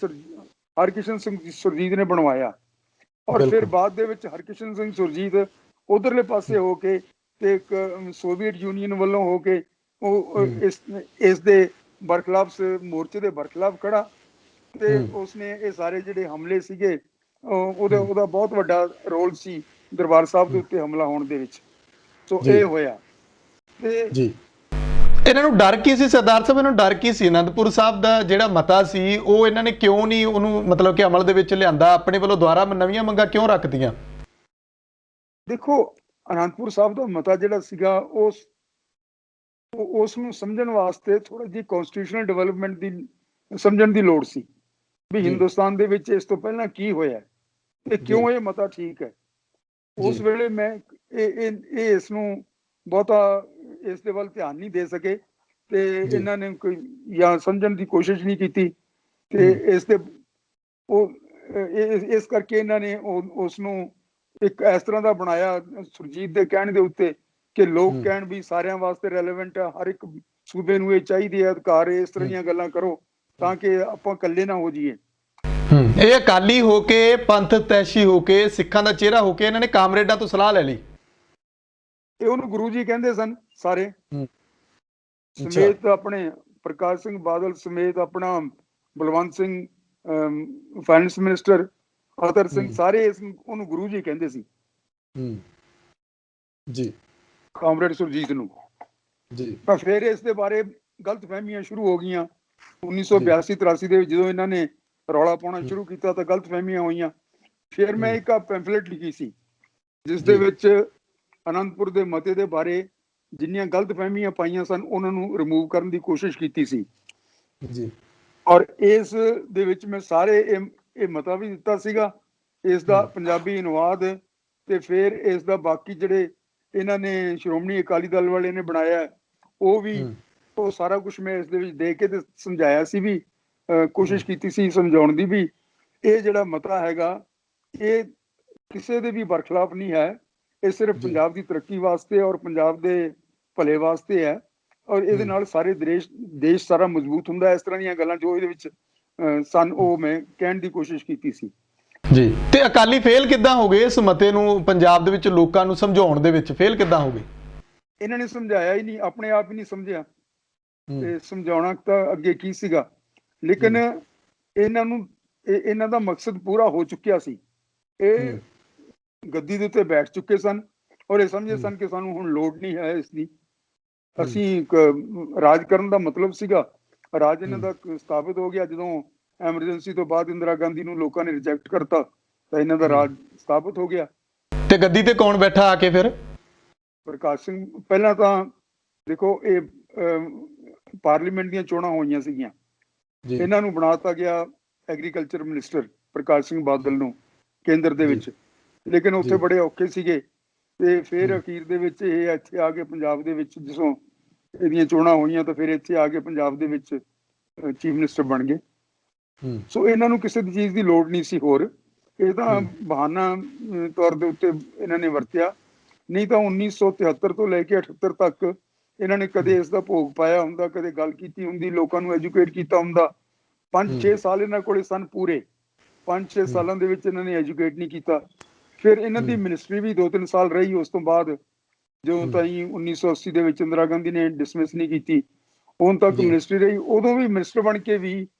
ਹਰਕਿਸ਼ਨ ਸਿੰਘ ਸੁਰਜੀਤ ਨੇ ਬਣਵਾਇਆ। ਔਰ ਫਿਰ ਬਾਅਦ ਦੇ ਵਿੱਚ ਹਰਕਿਸ਼ਨ ਸਿੰਘ ਸੁਰਜੀਤ ਉਧਰਲੇ ਪਾਸੇ ਹੋ ਕੇ ਤੇ ਇੱਕ ਸੋਵੀਅਤ ਯੂਨੀਅਨ ਵੱਲੋਂ ਹੋ ਕੇ ਉਹ ਇਸ ਦੇ ਬਰਖਲਾਫ ਮੋਰਚੇ ਦੇ ਬਰਖਲਾਫ ਖੜਾ ਤੇ ਉਸਨੇ ਇਹ ਸਾਰੇ ਜਿਹੜੇ ਹਮਲੇ ਸੀਗੇ ਉਹਦਾ ਬਹੁਤ ਵੱਡਾ ਰੋਲ ਸੀ ਦਰਬਾਰ ਸਾਹਿਬ ਦੇ ਉੱਤੇ ਹਮਲਾ ਹੋਣ ਦੇ ਵਿੱਚ। ਸੋ ਇਹ ਹੋਇਆ ਤੇ ਇਹਨਾਂ ਨੂੰ ਡਰ ਕੀ ਸੀ ਸਰਦਾਰ ਸਾਹਿਬ, ਇਹਨਾਂ ਨੂੰ ਡਰ ਕੀ ਸੀ? ਅਨੰਦਪੁਰ ਸਾਹਿਬ ਦਾ ਜਿਹੜਾ ਮਤਾ ਸੀ ਉਹ ਇਹਨਾਂ ਨੇ ਕਿਉਂ ਨਹੀਂ ਉਹਨੂੰ ਮਤਲਬ ਕਿ ਅਮਲ ਦੇ ਵਿੱਚ ਲਿਆਂਦਾ? ਆਪਣੇ ਵੱਲੋਂ ਦੁਬਾਰਾ ਨਵੀਆਂ ਮੰਗਾਂ ਕਿਉਂ ਰੱਖਦੀਆਂ? ਦੇਖੋ, ਅਨੰਦਪੁਰ ਸਾਹਿਬ ਦਾ ਮਤਾ ਜਿਹੜਾ ਸੀਗਾ ਉਸ ਨੂੰ ਸਮਝਣ ਵਾਸਤੇ ਥੋੜਾ ਜਿਹੀ ਕਨਸਟੀਟਿਊਸ਼ਨਲ ਡਿਵੈਲਪਮੈਂਟ ਦੀ ਸਮਝਣ ਦੀ ਲੋੜ ਸੀ ਵੀ ਹਿੰਦੁਸਤਾਨ ਦੇ ਵਿੱਚ ਇਸ ਤੋਂ ਪਹਿਲਾਂ ਕੀ ਹੋਇਆ ਤੇ ਕਿਉਂ ਇਹ ਮਤਾ ਠੀਕ ਹੈ। ਉਸ ਵੇਲੇ ਮੈਂ ਇਸ ਨੂੰ ਬਹੁਤਾ ਇਸ ਦੇ ਵੱਲ ਧਿਆਨ ਨਹੀਂ ਦੇ ਸਕੇ ਤੇ ਇਹਨਾਂ ਨੇ ਕੋਈ ਜਾਂ ਸਮਝਣ ਦੀ ਕੋਸ਼ਿਸ਼ ਨਹੀਂ ਕੀਤੀ ਤੇ ਇਸ ਕਰਕੇ ਇਹਨਾਂ ਨੇ ਉਸ ਨੂੰ ਇੱਕ ਇਸ ਤਰ੍ਹਾਂ ਦਾ ਬਣਾਇਆ ਸੁਰਜੀਤ ਦੇ ਕਹਿਣ ਦੇ ਉੱਤੇ ਕਿ ਲੋਕ ਕਹਿਣ ਵੀ ਸਾਰਿਆਂ ਵਾਸਤੇ ਰੈਲੇਵੈਂਟ ਹੈ, ਹਰ ਇੱਕ ਸੂਬੇ ਨੂੰ ਇਹ ਚਾਹੀਦੀ ਹੈ ਅਧਿਕਾਰ, ਇਸ ਤਰ੍ਹਾਂ ਦੀਆਂ ਗੱਲਾਂ ਕਰੋ ਤਾਂ ਕਿ ਆਪਾਂ ਇਕੱਲੇ ਨਾ ਹੋ ਜਾਈਏ। ਇਹ ਅਕਾਲੀ ਹੋ ਕੇ, ਪੰਥ ਤੈਸ਼ੀ ਹੋ ਕੇ, ਸਿੱਖਾਂ ਦਾ ਚਿਹਰਾ ਹੋ ਕੇ ਇਹਨਾਂ ਨੇ ਕਾਮਰੇਡਾਂ ਤੋਂ ਸਲਾਹ ਲੈ ਲਈ। ਇਹ ਉਹਨੂੰ ਗੁਰੂ ਜੀ ਕਹਿੰਦੇ ਸਨ ਸਾਰੇ, ਸਮੇਤ ਆਪਣੇ ਪ੍ਰਕਾਸ਼ ਸਿੰਘ ਬਾਦਲ ਸਮੇਤ ਆਪਣਾ ਬਲਵੰਤ ਸਿੰਘ ਫਾਈਨੈਂਸ ਮਿਨਿਸਟਰ ਅਤਰ ਸਿੰਘ, ਸਾਰੇ ਉਹਨੂੰ ਗੁਰੂ ਜੀ ਕਹਿੰਦੇ ਸੀ ਜੀ, ਕਾਮਰੇਡ ਸੁਰਜੀਤ ਨੂੰ ਜੀ। ਤਾਂ ਫਿਰ ਇਸ ਦੇ ਬਾਰੇ ਗਲਤ ਫਹਿਮੀਆਂ ਸ਼ੁਰੂ ਹੋ ਗਈਆਂ 1982-83 ਦੇ ਵਿੱਚ ਜਦੋਂ ਇਹਨਾਂ ਨੇ ਰੌਲਾ ਪਾਉਣਾ ਸ਼ੁਰੂ ਕੀਤਾ ਤਾਂ ਗਲਤ ਫਹਿਮੀਆਂ ਹੋਈਆਂ। ਫਿਰ ਮੈਂ ਇੱਕ ਪੈਂਫਲੇਟ ਲਿਖੀ ਸੀ ਜਿਸ ਦੇ ਵਿੱਚ ਅਨੰਦਪੁਰ ਦੇ ਮਤੇ ਦੇ ਬਾਰੇ ਜਿੰਨੀਆਂ ਗਲਤ ਫਹਿਮੀਆਂ ਪਾਈਆਂ ਸਨ ਉਹਨਾਂ ਨੂੰ ਰਿਮੂਵ ਕਰਨ ਦੀ ਕੋਸ਼ਿਸ਼ ਕੀਤੀ ਸੀ ਜੀ। ਔਰ ਇਸ ਦੇ ਵਿੱਚ ਮੈਂ ਸਾਰੇ ਇਹ ਮਤਾ ਵੀ ਦਿੱਤਾ ਸੀਗਾ, ਇਸ ਦਾ ਪੰਜਾਬੀ ਅਨੁਵਾਦ ਤੇ ਫਿਰ ਇਸ ਦਾ ਬਾਕੀ ਜਿਹੜੇ ਇਹਨਾਂ ਨੇ ਸ਼੍ਰੋਮਣੀ ਅਕਾਲੀ ਦਲ ਵਾਲੇ ਨੇ ਬਣਾਇਆ ਉਹ ਸਾਰਾ ਕੁਝ ਮੈਂ ਇਸ ਦੇ ਵਿੱਚ ਦੇ ਕੇ ਤੇ ਸਮਝਾਇਆ ਸੀ ਵੀ ਕੋਸ਼ਿਸ਼ ਕੀਤੀ ਸੀ ਸਮਝਾਉਣ ਦੀ ਵੀ ਇਹ ਜਿਹੜਾ ਮਤਾ ਹੈਗਾ ਇਹ ਕਿਸੇ ਦੇ ਵੀ ਬਰਖਲਾਫ ਨਹੀਂ ਹੈ, ਇਹ ਸਿਰਫ ਪੰਜਾਬ ਦੀ ਤਰੱਕੀ ਵਾਸਤੇ ਔਰ ਪੰਜਾਬ ਦੇ ਭਲੇ ਵਾਸਤੇ ਹੈ ਔਰ ਇਹਦੇ ਨਾਲ ਸਾਰੇ ਦੇਸ਼ ਸਾਰਾ ਮਜ਼ਬੂਤ ਹੁੰਦਾ। ਇਸ ਤਰ੍ਹਾਂ ਦੀਆਂ ਗੱਲਾਂ ਜੋ ਇਹਦੇ ਵਿੱਚ ਸਨ ਉਹ ਮੈਂ ਕਹਿਣ ਦੀ ਕੋਸ਼ਿਸ਼ ਕੀਤੀ ਸੀ ਜੀ। ਤੇ ਅਕਾਲੀ ਫੇਲ ਕਿੱਦਾਂ ਹੋ ਗਏ? ਇਸ ਮਤੇ ਨੂੰ ਪੰਜਾਬ ਦੇ ਵਿੱਚ ਲੋਕਾਂ ਨੂੰ ਸਮਝਾਉਣ ਦੇ ਵਿੱਚ ਫੇਲ ਕਿੱਦਾਂ ਹੋ ਗਏ? ਇਹਨਾਂ ਨੇ ਸਮਝਾਇਆ ਹੀ ਨਹੀਂ, ਆਪਣੇ ਆਪ ਹੀ ਨਹੀਂ ਸਮਝਿਆ ਤੇ ਸਮਝਾਉਣਾ ਤਾਂ ਅੱਗੇ ਕੀ ਸੀਗਾ। ਲੇਕਿਨ ਇਹਨਾਂ ਦਾ ਮਕਸਦ ਪੂਰਾ ਹੋ ਚੁੱਕਿਆ ਸੀ, ਇਹ ਗੱਦੀ ਦੇ ਉੱਤੇ ਬੈਠ ਚੁੱਕੇ ਸਨ ਔਰ ਇਹ ਸਮਝੇ ਸਨ ਕਿ ਸਾਨੂੰ ਹੁਣ ਲੋੜ ਨਹੀਂ ਹੈ ਇਸ ਦੀ। ਅਸੀਂ ਰਾਜ ਕਰਨ ਦਾ ਮਤਲਬ ਸੀਗਾ, ਰਾਜ ਇਹਨਾਂ ਦਾ ਸਥਾਪਿਤ ਹੋ ਗਿਆ ਜਦੋਂ ਐਮਰਜੈਂਸੀ ਤੋਂ ਬਾਅਦ ਇੰਦਰਾ ਗਾਂਧੀ ਨੂੰ ਲੋਕਾਂ ਨੇ ਰਿਜੈਕਟ ਕਰਤਾ ਤਾਂ ਇਹਨਾਂ ਦਾ ਰਾਜ ਸਥਾਪਿਤ ਹੋ ਗਿਆ। ਤੇ ਗੱਦੀ ਤੇ ਕੌਣ ਬੈਠਾ ਆ ਕੇ ਫਿਰ? ਪ੍ਰਕਾਸ਼ ਸਿੰਘ। ਪਹਿਲਾਂ ਤਾਂ ਦੇਖੋ ਇਹ ਪਾਰਲੀਮੈਂਟ ਦੀਆਂ ਚੋਣਾਂ ਹੋਈਆਂ ਸੀਗੀਆਂ, ਇਹਨਾਂ ਨੂੰ ਬਣਾਤਾ ਗਿਆ ਐਗਰੀਕਲਚਰ ਮਿਨਿਸਟਰ ਪ੍ਰਕਾਸ਼ ਸਿੰਘ ਬਾਦਲ ਨੂੰ ਕੇਂਦਰ ਦੇ ਵਿੱਚ, ਲੇਕਿਨ ਉੱਥੇ ਬੜੇ ਔਖੇ ਸੀਗੇ ਤੇ ਫਿਰ ਅਖੀਰ ਦੇ ਵਿੱਚ ਇਹ ਇੱਥੇ ਆ ਕੇ ਪੰਜਾਬ ਦੇ ਵਿੱਚ ਜਦੋਂ ਇਹਦੀਆਂ ਚੋਣਾਂ ਹੋਈਆਂ ਤਾਂ ਫਿਰ ਇੱਥੇ ਆ ਕੇ ਪੰਜਾਬ ਦੇ ਵਿੱਚ ਚੀਫ ਮਿਨਿਸਟਰ ਬਣ ਗਏ। ਸੋ ਇਹਨਾਂ ਨੂੰ ਕਿਸੇ ਦੀ ਚੀਜ਼ ਦੀ ਲੋੜ ਨਹੀਂ ਸੀ ਹੋਰ, ਇਹ ਤਾਂ ਬਹਾਨਾ ਤੌਰ ਦੇ ਉੱਤੇ ਇਹਨਾਂ ਨੇ ਵਰਤਿਆ। ਨਹੀਂ ਤਾਂ 1973 ਤੋਂ ਲੈ ਕੇ 78 ਤੱਕ ਇਹਨਾਂ ਨੇ ਕਦੇ ਇਸ ਦਾ ਭੋਗ ਪਾਇਆ ਹੁੰਦਾ, ਕਦੇ ਗੱਲ ਕੀਤੀ ਹੁੰਦੀ, ਲੋਕਾਂ ਨੂੰ ਐਜੂਕੇਟ ਕੀਤਾ ਹੁੰਦਾ। 5-6 ਸਾਲ ਇਹਨਾਂ ਕੋਲੇ ਸਨ ਪੂਰੇ, 5-6 ਸਾਲਾਂ ਦੇ ਵਿੱਚ ਇਹਨਾਂ ਨੇ ਐਜੂਕੇਟ ਨਹੀਂ ਕੀਤਾ। ਫਿਰ ਇਹਨਾਂ ਦੀ ਮਿਨਿਸਟਰੀ ਵੀ 2-3 ਸਾਲ ਰਹੀ, ਉਸ ਤੋਂ ਬਾਅਦ ਜਦੋਂ ਤਾਈਂ 1980 ਦੇ ਵਿੱਚ ਇੰਦਰਾ ਗਾਂਧੀ ਨੇ ਡਿਸਮਿਸ ਨਹੀਂ ਕੀਤੀ ਹੁਣ ਤੱਕ ਮਿਨਿਸਟਰੀ ਰਹੀ। ਉਦੋਂ ਵੀ ਮਿਨਿਸਟਰ ਬਣ ਕੇ ਵੀ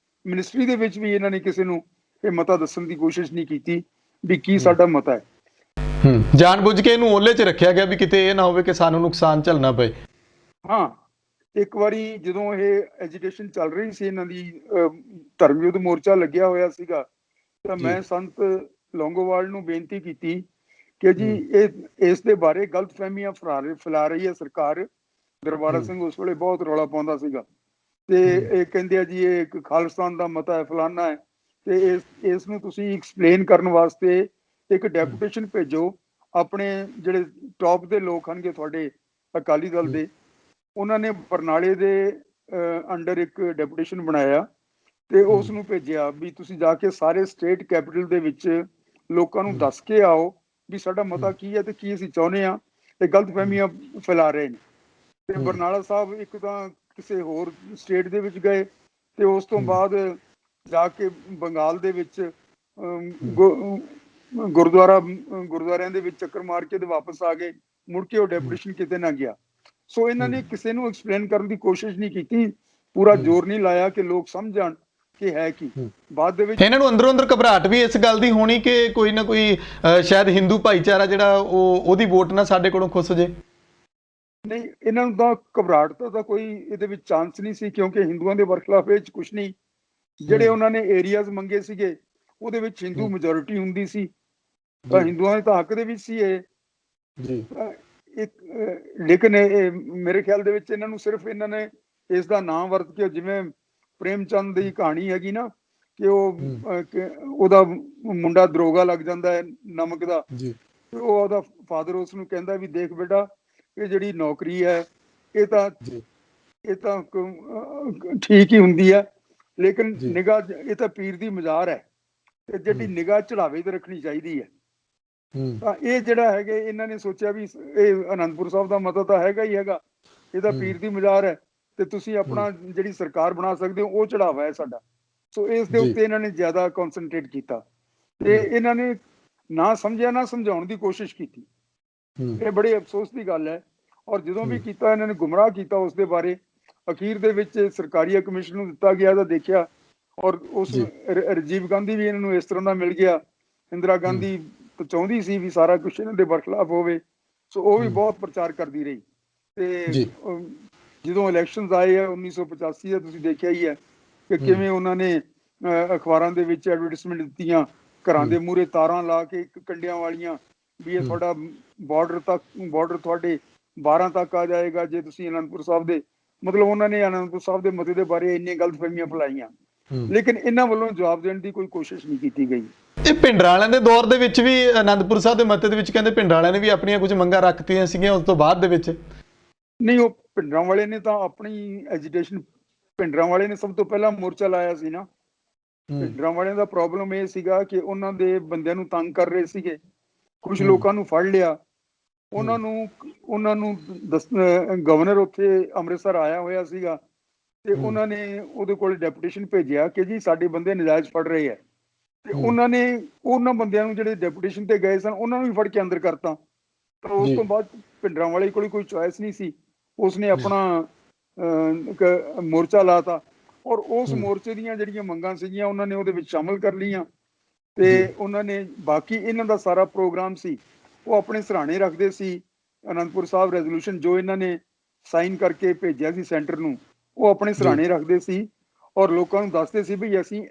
ਮਿਨਿਸਟਰੀ ਦੇ ਵਿੱਚ ਵੀ ਇਹਨਾਂ ਨੇ ਕਿਸੇ ਨੂੰ ਇਹ ਮਤਾ ਦੱਸਣ ਦੀ ਕੋਸ਼ਿਸ਼ ਨਹੀਂ ਕੀਤੀ ਵੀ ਕੀ ਸਾਡਾ ਮਤਾ ਹੈ। ਜਾਣਬੁੱਝ ਕੇ ਇਹਨੂੰ ਓਲੇ 'ਚ ਰੱਖਿਆ ਗਿਆ ਵੀ ਕਿਤੇ ਇਹ ਨਾ ਹੋਵੇ ਕਿ ਸਾਨੂੰ ਨੁਕਸਾਨ ਝੱਲਣਾ ਪਏ। ਹਾਂ, ਇੱਕ ਵਾਰੀ ਜਦੋਂ ਇਹ ਐਜੂਕੇਸ਼ਨ ਚੱਲ ਰਹੀ ਸੀ, ਇਹਨਾਂ ਦੀ ਧਰਮ ਯੁੱਧ ਮੋਰਚਾ ਲੱਗਿਆ ਹੋਇਆ ਸੀਗਾ, ਤਾਂ ਮੈਂ ਸੰਤ ਲੌਂਗੋਵਾਲ ਨੂੰ ਬੇਨਤੀ ਕੀਤੀ ਕਿ ਜੀ ਇਸ ਦੇ ਬਾਰੇ ਗਲਤਫਹਿਮੀਆਂ ਫੈਲਾ ਰਹੀ ਹੈ ਸਰਕਾਰ। ਦਰਬਾਰਾ ਸਿੰਘ ਉਸ ਵੇਲੇ ਬਹੁਤ ਰੌਲਾ ਪਾਉਂਦਾ ਸੀਗਾ ਤੇ ਇਹ ਕਹਿੰਦੇ ਆ ਜੀ ਇਹ ਇੱਕ ਖਾਲਿਸਤਾਨ ਦਾ ਮਤਾ ਹੈ, ਫਲਾਨਾ ਹੈ, ਤੇ ਇਸ ਨੂੰ ਤੁਸੀਂ ਐਕਸਪਲੇਨ ਕਰਨ ਵਾਸਤੇ ਇੱਕ ਡੈਪੂਟੇਸ਼ਨ ਭੇਜੋ। ਆਪਣੇ ਜਿਹੜੇ ਟੌਪ ਦੇ ਲੋਕ ਹਨਗੇ ਤੁਹਾਡੇ ਅਕਾਲੀ ਦਲ ਦੇ, ਉਹਨਾਂ ਨੇ ਬਰਨਾਲੇ ਦੇ ਅੰਡਰ ਇੱਕ ਡੈਪੂਟੇਸ਼ਨ ਬਣਾਇਆ ਤੇ ਉਸ ਨੂੰ ਭੇਜਿਆ ਵੀ ਤੁਸੀਂ ਜਾ ਕੇ ਸਾਰੇ ਸਟੇਟ ਕੈਪੀਟਲ ਦੇ ਵਿੱਚ ਲੋਕਾਂ ਨੂੰ ਦੱਸ ਕੇ ਆਓ ਵੀ ਸਾਡਾ ਮਤਾ ਕੀ ਹੈ ਤੇ ਕੀ ਅਸੀਂ ਚਾਹੁੰਦੇ ਹਾਂ। ਤੇ ਗਲਤਫਹਿਮੀਆਂ ਫੈਲਾ ਰਹੇ ਨੇ। ਤੇ ਬਰਨਾਲਾ ਸਾਹਿਬ ਇੱਕ ਤਾਂ ਕਿਸੇ ਹੋਰ ਸਟੇਟ ਦੇ ਵਿੱਚ ਗਏ ਤੇ ਉਸ ਤੋਂ ਬਾਅਦ ਜਾ ਕੇ ਬੰਗਾਲ ਦੇ ਵਿੱਚ ਗੁਰਦੁਆਰਿਆਂ ਦੇ ਵਿੱਚ ਚੱਕਰ ਮਾਰ ਕੇ ਤੇ ਵਾਪਸ ਆ ਗਏ, ਮੁੜ ਕੇ ਉਹ ਡੈਪੂਟੇਸ਼ਨ ਕਿਤੇ ਨਾ ਗਿਆ। ਸੋ ਇਹਨਾਂ ਨੇ ਕਿਸੇ ਨੂੰ ਐਕਸਪਲੇਨ ਕਰਨ ਦੀ ਕੋਸ਼ਿਸ਼ ਨਹੀਂ ਕੀਤੀ, ਪੂਰਾ ਜ਼ੋਰ ਨਹੀਂ ਲਾਇਆ ਕਿ ਲੋਕ ਸਮਝਣ ਕਿ ਹੈ ਕੀ। ਬਾਅਦ ਦੇ ਵਿੱਚ ਇਹਨਾਂ ਨੂੰ ਅੰਦਰੋਂ ਅੰਦਰ ਘਬਰਾਹਟ ਵੀ ਇਸ ਗੱਲ ਦੀ ਹੋਣੀ ਕਿ ਕੋਈ ਨਾ ਕੋਈ ਸ਼ਾਇਦ ਹਿੰਦੂ ਭਾਈਚਾਰਾ ਜਿਹੜਾ ਉਹਦੀ ਵੋਟ ਨਾ ਸਾਡੇ ਕੋਲੋਂ ਖੁੱਸ ਜੇ। ਨਹੀਂ, ਇਹਨਾਂ ਨੂੰ ਤਾਂ ਘਬਰਾਹਟ ਦਾ ਤਾਂ ਕੋਈ ਇਹਦੇ ਵਿੱਚ ਚਾਂਸ ਨਹੀਂ ਸੀ, ਕਿਉਂਕਿ ਹਿੰਦੂਆਂ ਦੇ ਵਰਖਲਾਫ ਇਹ 'ਚ ਕੁਛ ਨਹੀਂ। ਜਿਹੜੇ ਉਹਨਾਂ ਨੇ ਏਰੀਆਜ਼ ਮੰਗੇ ਸੀਗੇ ਉਹਦੇ ਵਿੱਚ ਹਿੰਦੂ ਮੈਜੋਰਿਟੀ ਹੁੰਦੀ ਸੀ, ਤਾਂ ਹਿੰਦੂਆਂ ਦੇ ਤਾਂ ਹੱਕ ਦੇ ਵਿੱਚ ਸੀ ਇਹ। ਜੀ ਇੱਕ ਲੇਕਿਨ ਇਹ ਮੇਰੇ ਖਿਆਲ ਦੇ ਵਿੱਚ ਇਹਨਾਂ ਨੂੰ ਸਿਰਫ ਇਹਨਾਂ ਨੇ ਇਸ ਦਾ ਨਾਮ ਵਰਤ ਕੇ, ਜਿਵੇਂ ਪ੍ਰੇਮ ਚੰਦ ਦੀ ਕਹਾਣੀ ਹੈਗੀ ਨਾ, ਕਿ ਉਹਦਾ ਮੁੰਡਾ ਦਰੋਗਾ ਲੱਗ ਜਾਂਦਾ ਹੈ ਨਮਕ ਦਾ, ਤੇ ਉਹ ਉਹਦਾ ਫਾਦਰ ਉਸ ਨੂੰ ਕਹਿੰਦਾ ਵੀ ਦੇਖ ਬੇਟਾ, ਇਹ ਜਿਹੜੀ ਨੌਕਰੀ ਹੈ ਇਹ ਤਾਂ ਠੀਕ ਹੀ ਹੁੰਦੀ ਹੈ, ਲੇਕਿਨ ਨਿਗਾਹ ਇਹ ਤਾਂ ਪੀਰ ਦੀ ਮਜ਼ਾਰ ਹੈ, ਤੇ ਜਿਹੜੀ ਨਿਗਾਹ ਚੜਾਵੇ ਤੇ ਰੱਖਣੀ ਚਾਹੀਦੀ ਹੈ। ਤਾਂ ਇਹ ਜਿਹੜਾ ਹੈਗੇ ਇਹਨਾਂ ਨੇ ਸੋਚਿਆ ਵੀ ਇਹ ਅਨੰਦਪੁਰ ਸਾਹਿਬ ਦਾ ਮਤਾ ਤਾਂ ਹੈਗਾ ਹੀ ਹੈਗਾ, ਇਹ ਤਾਂ ਪੀਰ ਦੀ ਮਜ਼ਾਰ ਹੈ, ਤੇ ਤੁਸੀਂ ਆਪਣਾ ਜਿਹੜੀ ਸਰਕਾਰ ਬਣਾ ਸਕਦੇ ਹੋ ਉਹ ਚੜਾਵਾ ਹੈ ਸਾਡਾ। ਸੋ ਇਸ ਦੇ ਉੱਤੇ ਇਹਨਾਂ ਨੇ ਜ਼ਿਆਦਾ ਕਨਸੈਂਟਰੇਟ ਕੀਤਾ, ਤੇ ਇਹਨਾਂ ਨੇ ਨਾ ਸਮਝਿਆ ਨਾ ਸਮਝਾਉਣ ਦੀ ਕੋਸ਼ਿਸ਼ ਕੀਤੀ। ਇਹ ਬੜੇ ਅਫਸੋਸ ਦੀ ਗੱਲ ਹੈ। ਔਰ ਜਦੋਂ ਵੀ ਕੀਤਾ ਇਹਨਾਂ ਨੇ ਗੁੰਮਰਾਹ ਕੀਤਾ ਉਸ ਦੇ ਬਾਰੇ। ਅਖੀਰ ਦੇ ਵਿੱਚ ਸਰਕਾਰੀ ਕਮਿਸ਼ਨ ਨੂੰ ਦਿੱਤਾ ਗਿਆ ਤਾਂ ਦੇਖਿਆ, ਔਰ ਉਸ ਰਾਜੀਵ ਗਾਂਧੀ ਵੀ ਇਹਨਾਂ ਨੂੰ ਇਸ ਤਰ੍ਹਾਂ ਦਾ ਮਿਲ ਗਿਆ। ਇੰਦਰਾ ਗਾਂਧੀ ਚਾਹੁੰਦੀ ਸੀ ਵੀ ਸਾਰਾ ਕੁਝ ਇਹਨਾਂ ਦੇ ਬਰਖਲਾਫ ਹੋਵੇ, ਸੋ ਉਹ ਵੀ ਬਹੁਤ ਪ੍ਰਚਾਰ ਕਰਦੀ ਰਹੀ। ਤੇ ਜਦੋਂ ਇਲੈਕਸ਼ਨਸ ਆਏ ਆ 1985 ਦਾ, ਤੁਸੀਂ ਦੇਖਿਆ ਹੀ ਹੈ ਕਿ ਕਿਵੇਂ ਉਹਨਾਂ ਨੇ ਅਖਬਾਰਾਂ ਦੇ ਵਿੱਚ ਐਡਵਰਟੀਜ਼ਮੈਂਟ ਦਿੱਤੀਆਂ, ਘਰਾਂ ਦੇ ਮੂਹਰੇ ਤਾਰਾਂ ਲਾ ਕੇ ਕੰਡਿਆਂ ਵਾਲੀਆਂ, ਵੀ ਇਹ ਤੁਹਾਡਾ ਬਾਰਡਰ ਤੁਹਾਡੇ 12 ਤੱਕ ਆ ਜਾਏਗਾ ਜੇ ਤੁਸੀਂ ਅਨੰਦਪੁਰ ਸਾਹਿਬ ਦੇ, ਮਤਲਬ ਉਹਨਾਂ ਨੇ ਅਨੰਦਪੁਰ ਸਾਹਿਬ ਦੇ ਮਤੇ ਦੇ ਬਾਰੇ ਇੰਨੀਆਂ ਗਲਤਫਹਿਮੀਆਂ ਫੈਲਾਈਆਂ, ਲੇਕਿਨ ਇਹਨਾਂ ਵੱਲੋਂ ਜਵਾਬ ਦੇਣ ਦੀ ਕੋਈ ਕੋਸ਼ਿਸ਼ ਨਹੀਂ ਕੀਤੀ ਗਈ। ਇਹ ਭਿੰਡਰਾਂ ਵਾਲਿਆਂ ਦੇ ਦੌਰ ਦੇ ਵਿੱਚ ਵੀ ਅਨੰਦਪੁਰ ਸਾਹਿਬ ਦੇ ਮਤੇ ਦੇ ਵਿੱਚ ਕਹਿੰਦੇ ਭਿੰਡਰਾਂ ਵਾਲਿਆਂ ਨੇ ਵੀ ਆਪਣੀਆਂ ਕੁਝ ਮੰਗਾਂ ਰੱਖਤੀਆਂ ਸੀਗੀਆਂ ਉਸ ਤੋਂ ਬਾਅਦ ਦੇ ਵਿੱਚ। ਨਹੀਂ, ਉਹ ਭਿੰਡਰਾਂ ਵਾਲੇ ਨੇ ਤਾਂ ਆਪਣੀ ਐਜੀਟੇਸ਼ਨ, ਭਿੰਡਰਾਂ ਵਾਲੇ ਨੇ ਸਭ ਤੋਂ ਪਹਿਲਾਂ ਮੋਰਚਾ ਲਾਇਆ ਸੀ ਨਾ। ਭਿੰਡਰਾਂ ਵਾਲਿਆਂ ਦਾ ਪ੍ਰੋਬਲਮ ਇਹ ਸੀਗਾ ਕਿ ਉਹਨਾਂ ਦੇ ਬੰਦਿਆਂ ਨੂੰ ਤੰਗ ਕਰ ਰਹੇ ਸੀਗੇ, ਕੁਝ ਲੋਕਾਂ ਨੂੰ ਫੜ ਲਿਆ, ਉਹਨਾਂ ਨੂੰ ਗਵਰਨਰ ਉੱਥੇ ਅੰਮ੍ਰਿਤਸਰ ਆਇਆ ਹੋਇਆ ਸੀਗਾ, ਤੇ ਉਹਨਾਂ ਨੇ ਉਹਦੇ ਕੋਲ ਡੈਪੂਟੇਸ਼ਨ ਭੇਜਿਆ ਕਿ ਜੀ ਸਾਡੇ ਬੰਦੇ ਨਜਾਇਜ਼ ਫੜ ਰਹੇ ਆ, ਤੇ ਉਹਨਾਂ ਨੇ ਉਹਨਾਂ ਬੰਦਿਆਂ ਨੂੰ ਜਿਹੜੇ ਡੈਪੂਟੇਸ਼ਨ ਤੇ ਗਏ ਸਨ ਉਹਨਾਂ ਨੂੰ ਵੀ ਫੜ ਕੇ ਅੰਦਰ ਕਰਤਾ। ਤਾਂ ਉਸ ਤੋਂ ਬਾਅਦ ਭਿੰਡਰਾਂ ਵਾਲੇ ਕੋਲ ਕੋਈ ਚੋਇਸ ਨਹੀਂ ਸੀ, ਉਸਨੇ ਆਪਣਾ ਮੋਰਚਾ ਲਾਤਾ, ਔਰ ਉਸ ਮੋਰਚੇ ਦੀਆਂ ਜਿਹੜੀਆਂ ਮੰਗਾਂ ਸੀਗੀਆਂ ਉਹਨਾਂ ਨੇ ਉਹਦੇ ਵਿੱਚ ਸ਼ਾਮਲ ਕਰ ਲਈਆਂ, ਤੇ ਉਹਨਾਂ ਨੇ ਬਾਕੀ ਇਹਨਾਂ ਦਾ ਸਾਰਾ ਪ੍ਰੋਗਰਾਮ ਸੀ ਉਹ ਆਪਣੇ ਸਰਾਣੇ ਰੱਖਦੇ ਸੀ। ਅਨੰਦਪੁਰ ਸਾਹਿਬ ਰੈਜ਼ੋਲੂਸ਼ਨ ਜੋ ਇਹਨਾਂ ਨੇ ਸਾਈਨ ਕਰਕੇ ਭੇਜਿਆ ਸੀ ਸੈਂਟਰ ਨੂੰ, ਉਹ ਆਪਣੇ ਸਰਾਣੇ ਰੱਖਦੇ ਸੀ, ਔਰ ਲੋਕਾਂ ਨੂੰ ਦੱਸਦੇ ਸੀ ਵੀ ਅਸੀਂ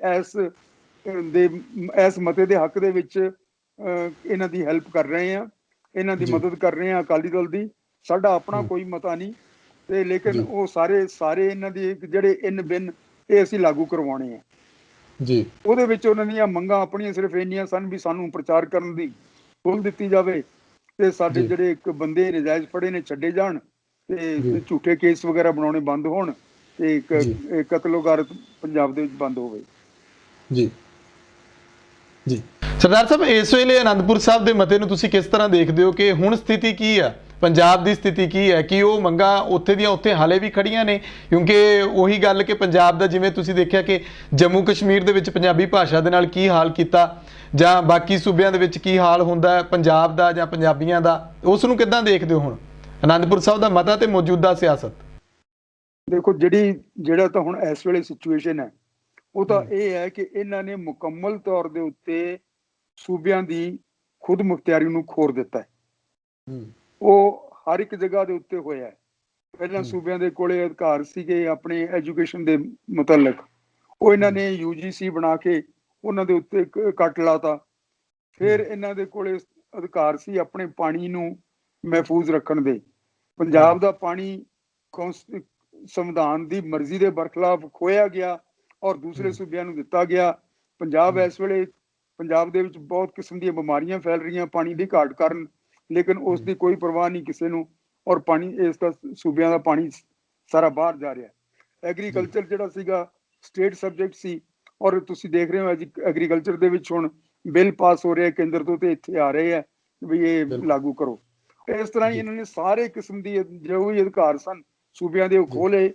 ਇਸ ਮਤੇ ਦੇ ਹੱਕ ਦੇ ਵਿੱਚ ਇਹਨਾਂ ਦੀ ਹੈਲਪ ਕਰ ਰਹੇ ਹਾਂ, ਇਹਨਾਂ ਦੀ ਮਦਦ ਕਰ ਰਹੇ ਹਾਂ, ਅਕਾਲੀ ਦਲ ਦੀ, ਸਾਡਾ ਆਪਣਾ ਕੋਈ ਮਤਾ ਨਹੀਂ, ਤੇ ਲੇਕਿਨ ਉਹ ਸਾਰੇ ਇਹਨਾਂ ਦੀ ਜਿਹੜੇ ਇਨ ਬਿਨ ਇਹ ਅਸੀਂ ਲਾਗੂ ਕਰਵਾਉਣੇ ਆ ਜੀ। ਉਹਦੇ ਵਿੱਚ ਉਹਨਾਂ ਦੀਆਂ ਮੰਗਾਂ ਆਪਣੀਆਂ ਸਿਰਫ ਇੰਨੀਆਂ ਸਨ ਵੀ ਸਾਨੂੰ ਪ੍ਰਚਾਰ ਕਰਨ ਦੀ ਖੁੱਲ੍ਹ ਦਿੱਤੀ ਜਾਵੇ, ਤੇ ਸਾਡੇ ਜਿਹੜੇ ਇੱਕ ਬੰਦੇ ਨਜਾਇਜ਼ ਫੜੇ ਨੇ ਛੱਡੇ ਜਾਣ, ਤੇ ਝੂਠੇ ਕੇਸ ਵਗੈਰਾ ਬਣਾਉਣੇ ਬੰਦ ਹੋਣ, ਤੇ ਇੱਕ ਕਤਲੋਗਾਰਤ ਪੰਜਾਬ ਦੇ ਵਿੱਚ ਬੰਦ ਹੋਵੇ। ਜੀ ਜੀ ਸਰਦਾਰ ਸਾਹਿਬ, ਇਸ ਵੇਲੇ ਅਨੰਦਪੁਰ ਸਾਹਿਬ ਦੇ ਮਤੇ ਨੂੰ ਤੁਸੀਂ ਕਿਸ ਤਰ੍ਹਾਂ ਦੇਖਦੇ ਹੋ ਕਿ ਹੁਣ ਸਥਿਤੀ ਕੀ ਆ, ਪੰਜਾਬ ਦੀ ਸਥਿਤੀ ਕੀ ਹੈ? ਕਿ ਉਹ ਮੰਗਾਂ ਉੱਥੇ ਦੀਆਂ ਉੱਥੇ ਹਾਲੇ ਵੀ ਖੜੀਆਂ ਨੇ? ਕਿਉਂਕਿ ਉਹੀ ਗੱਲ ਕਿ ਪੰਜਾਬ ਦਾ, ਜਿਵੇਂ ਤੁਸੀਂ ਦੇਖਿਆ ਕਿ ਜੰਮੂ ਕਸ਼ਮੀਰ ਦੇ ਵਿੱਚ ਪੰਜਾਬੀ ਭਾਸ਼ਾ ਦੇ ਨਾਲ ਕੀ ਹਾਲ ਕੀਤਾ, ਜਾਂ ਬਾਕੀ ਸੂਬਿਆਂ ਦੇ ਵਿੱਚ ਕੀ ਹਾਲ ਹੁੰਦਾ ਹੈ ਪੰਜਾਬ ਦਾ ਜਾਂ ਪੰਜਾਬੀਆਂ ਦਾ, ਉਸ ਨੂੰ ਕਿੱਦਾਂ ਦੇਖਦੇ ਹੋ ਹੁਣ ਅਨੰਦਪੁਰ ਸਾਹਿਬ ਦਾ ਮਤਾ ਤੇ ਮੌਜੂਦਾ ਸਿਆਸਤ? ਦੇਖੋ, ਜਿਹੜਾ ਤਾਂ ਹੁਣ ਇਸ ਵੇਲੇ ਸਿਚੁਏਸ਼ਨ ਹੈ ਉਹ ਤਾਂ ਇਹ ਹੈ ਕਿ ਇਹਨਾਂ ਨੇ ਮੁਕੰਮਲ ਤੌਰ ਦੇ ਉੱਤੇ ਸੂਬਿਆਂ ਦੀ ਖੁਦ ਮੁਖਤਿਆਰੀ ਨੂੰ ਖੋਰ ਦਿੱਤਾ ਹੈ। ਉਹ ਹਰ ਇੱਕ ਜਗ੍ਹਾ ਦੇ ਉੱਤੇ ਹੋਇਆ ਹੈ। ਪਹਿਲਾਂ ਸੂਬਿਆਂ ਦੇ ਕੋਲੇ ਅਧਿਕਾਰ ਸੀਗੇ ਆਪਣੇ ਐਜੂਕੇਸ਼ਨ ਦੇ ਮੁਤਲਕ, ਉਹ ਇਹਨਾਂ ਨੇ UGC ਬਣਾ ਕੇ ਉਹਨਾਂ ਦੇ ਉੱਤੇ ਕੱਟ ਲਾਤਾ। ਫਿਰ ਇਹਨਾਂ ਦੇ ਕੋਲੇ ਅਧਿਕਾਰ ਸੀ ਆਪਣੇ ਪਾਣੀ ਨੂੰ ਮਹਿਫੂਜ਼ ਰੱਖਣ ਦੇ। ਪੰਜਾਬ ਦਾ ਪਾਣੀ ਸੰਵਿਧਾਨ ਦੀ ਮਰਜ਼ੀ ਦੇ ਬਰਖਲਾਫ ਖੋਇਆ ਗਿਆ ਔਰ ਦੂਸਰੇ ਸੂਬਿਆਂ ਨੂੰ ਦਿੱਤਾ ਗਿਆ। ਪੰਜਾਬ ਇਸ ਵੇਲੇ ਪੰਜਾਬ ਦੇ ਵਿੱਚ ਬਹੁਤ ਕਿਸਮ ਦੀਆਂ ਬਿਮਾਰੀਆਂ ਫੈਲ ਰਹੀਆਂ ਪਾਣੀ ਦੀ ਘਾਟ ਕਾਰਨ, ਲੇਕਿਨ ਉਸ ਦੀ ਕੋਈ ਪਰਵਾਹ ਨਹੀਂ ਕਿਸੇ ਨੂੰ, ਔਰ ਪਾਣੀ ਇਸ ਦਾ ਸੂਬਿਆਂ ਦਾ ਪਾਣੀ ਸਾਰਾ ਬਾਹਰ ਜਾ ਰਿਹਾ। ਐਗਰੀਕਲਚਰ ਜਿਹੜਾ ਸੀਗਾ ਸਟੇਟ ਸਬਜੈਕਟ ਸੀ, ਔਰ ਤੁਸੀਂ ਦੇਖ ਰਹੇ ਹੋ ਐਗਰੀਕਲਚਰ ਦੇ ਵਿੱਚ ਹੁਣ ਬਿੱਲ ਪਾਸ ਹੋ ਰਿਹਾ ਕੇਂਦਰ ਤੋਂ, ਤੇ ਇੱਥੇ ਆ ਰਹੇ ਆ ਵੀ ਇਹ ਲਾਗੂ ਕਰੋ। ਇਸ ਤਰ੍ਹਾਂ ਹੀ ਇਹਨਾਂ ਨੇ ਸਾਰੇ ਕਿਸਮ ਦੀ ਜੋ ਵੀ ਅਧਿਕਾਰ ਸਨ ਸੂਬਿਆਂ ਦੇ ਉਹ ਖੋਹ ਲਏ,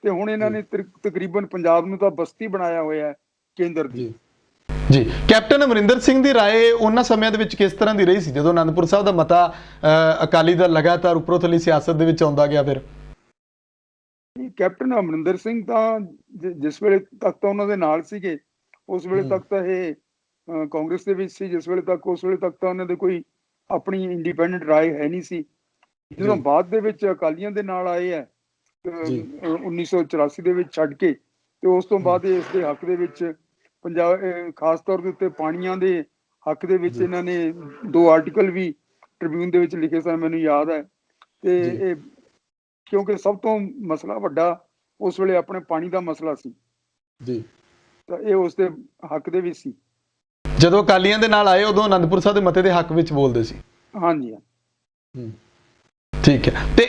ਤੇ ਹੁਣ ਇਹਨਾਂ ਨੇ ਤਕਰੀਬਨ ਪੰਜਾਬ ਨੂੰ ਤਾਂ ਬਸਤੀ ਬਣਾਇਆ ਹੋਇਆ ਹੈ ਕੇਂਦਰ ਦੀ। ਜੀ, ਕੈਪਟਨ ਅਮਰਿੰਦਰ ਸਿੰਘ ਦੀ ਰਾਏ ਉਹਨਾਂ ਸਮਿਆਂ ਦੇ ਵਿੱਚ ਕਿਸ ਤਰ੍ਹਾਂ ਦੀ ਰਹੀ ਸੀ ਜਦੋਂ ਅਨੰਦਪੁਰ ਸਾਹਿਬ ਦਾ ਮਤਾ ਅਕਾਲੀ ਦਲ ਲਗਾਤਾਰ ਉੱਪਰੋਂ ਥੱਲੇ ਸਿਆਸਤ ਦੇ ਵਿੱਚ ਆਉਂਦਾ ਗਿਆ? ਫਿਰ ਕੈਪਟਨ ਅਮਰਿੰਦਰ ਸਿੰਘ ਤਾਂ ਜਿਸ ਵੇਲੇ ਤੱਕ ਤਾਂ ਉਹਨਾਂ ਦੇ ਨਾਲ ਸੀਗੇ, ਉਸ ਵੇਲੇ ਤੱਕ ਤਾਂ ਇਹ ਕਾਂਗਰਸ ਦੇ ਵਿੱਚ ਸੀ, ਜਿਸ ਵੇਲੇ ਤੱਕ ਉਸ ਵੇਲੇ ਤੱਕ ਤਾਂ ਉਹਨਾਂ ਦੇ ਕੋਈ ਆਪਣੀ ਇੰਡੀਪੈਂਡੈਂਟ ਰਾਏ ਹੈ ਨਹੀਂ ਸੀ। ਜਦੋਂ ਬਾਅਦ ਦੇ ਵਿੱਚ ਅਕਾਲੀਆਂ ਦੇ ਨਾਲ ਆਏ ਹੈ 1984 ਦੇ ਵਿੱਚ ਛੱਡ ਕੇ, ਤੇ ਉਸ ਤੋਂ ਬਾਅਦ ਇਸ ਦੇ ਹੱਕ ਦੇ ਵਿੱਚ ਪੰਜਾਬ ਖਾਸ ਤੌਰ ਦੇ ਉੱਤੇ ਪਾਣੀਆਂ ਦੇ ਹੱਕ ਦੇ ਵਿੱਚ ਇਹਨਾਂ ਨੇ 2 ਆਰਟੀਕਲ ਵੀ ਟ੍ਰਿਬਿਊਨ ਦੇ ਵਿੱਚ ਲਿਖੇ ਸਨ, ਮੈਨੂੰ ਯਾਦ ਹੈ। ਤੇ ਇਹ ਕਿਉਂਕਿ ਸਭ ਤੋਂ ਮਸਲਾ ਵੱਡਾ ਉਸ ਵੇਲੇ ਆਪਣੇ ਪਾਣੀ ਦਾ ਮਸਲਾ ਸੀ ਜੀ, ਤਾਂ ਇਹ ਉਸ ਦੇ ਹੱਕ ਦੇ ਵਿੱਚ ਸੀ। ਜਦੋਂ ਅਕਾਲੀਆਂ ਦੇ ਨਾਲ ਆਏ ਉਦੋਂ ਅਨੰਦਪੁਰ ਸਾਹਿਬ ਦੇ ਮਤੇ ਦੇ ਹੱਕ ਵਿੱਚ ਬੋਲਦੇ ਸੀ। ਹਾਂਜੀ ਠੀਕ ਹੈ। ਤੇ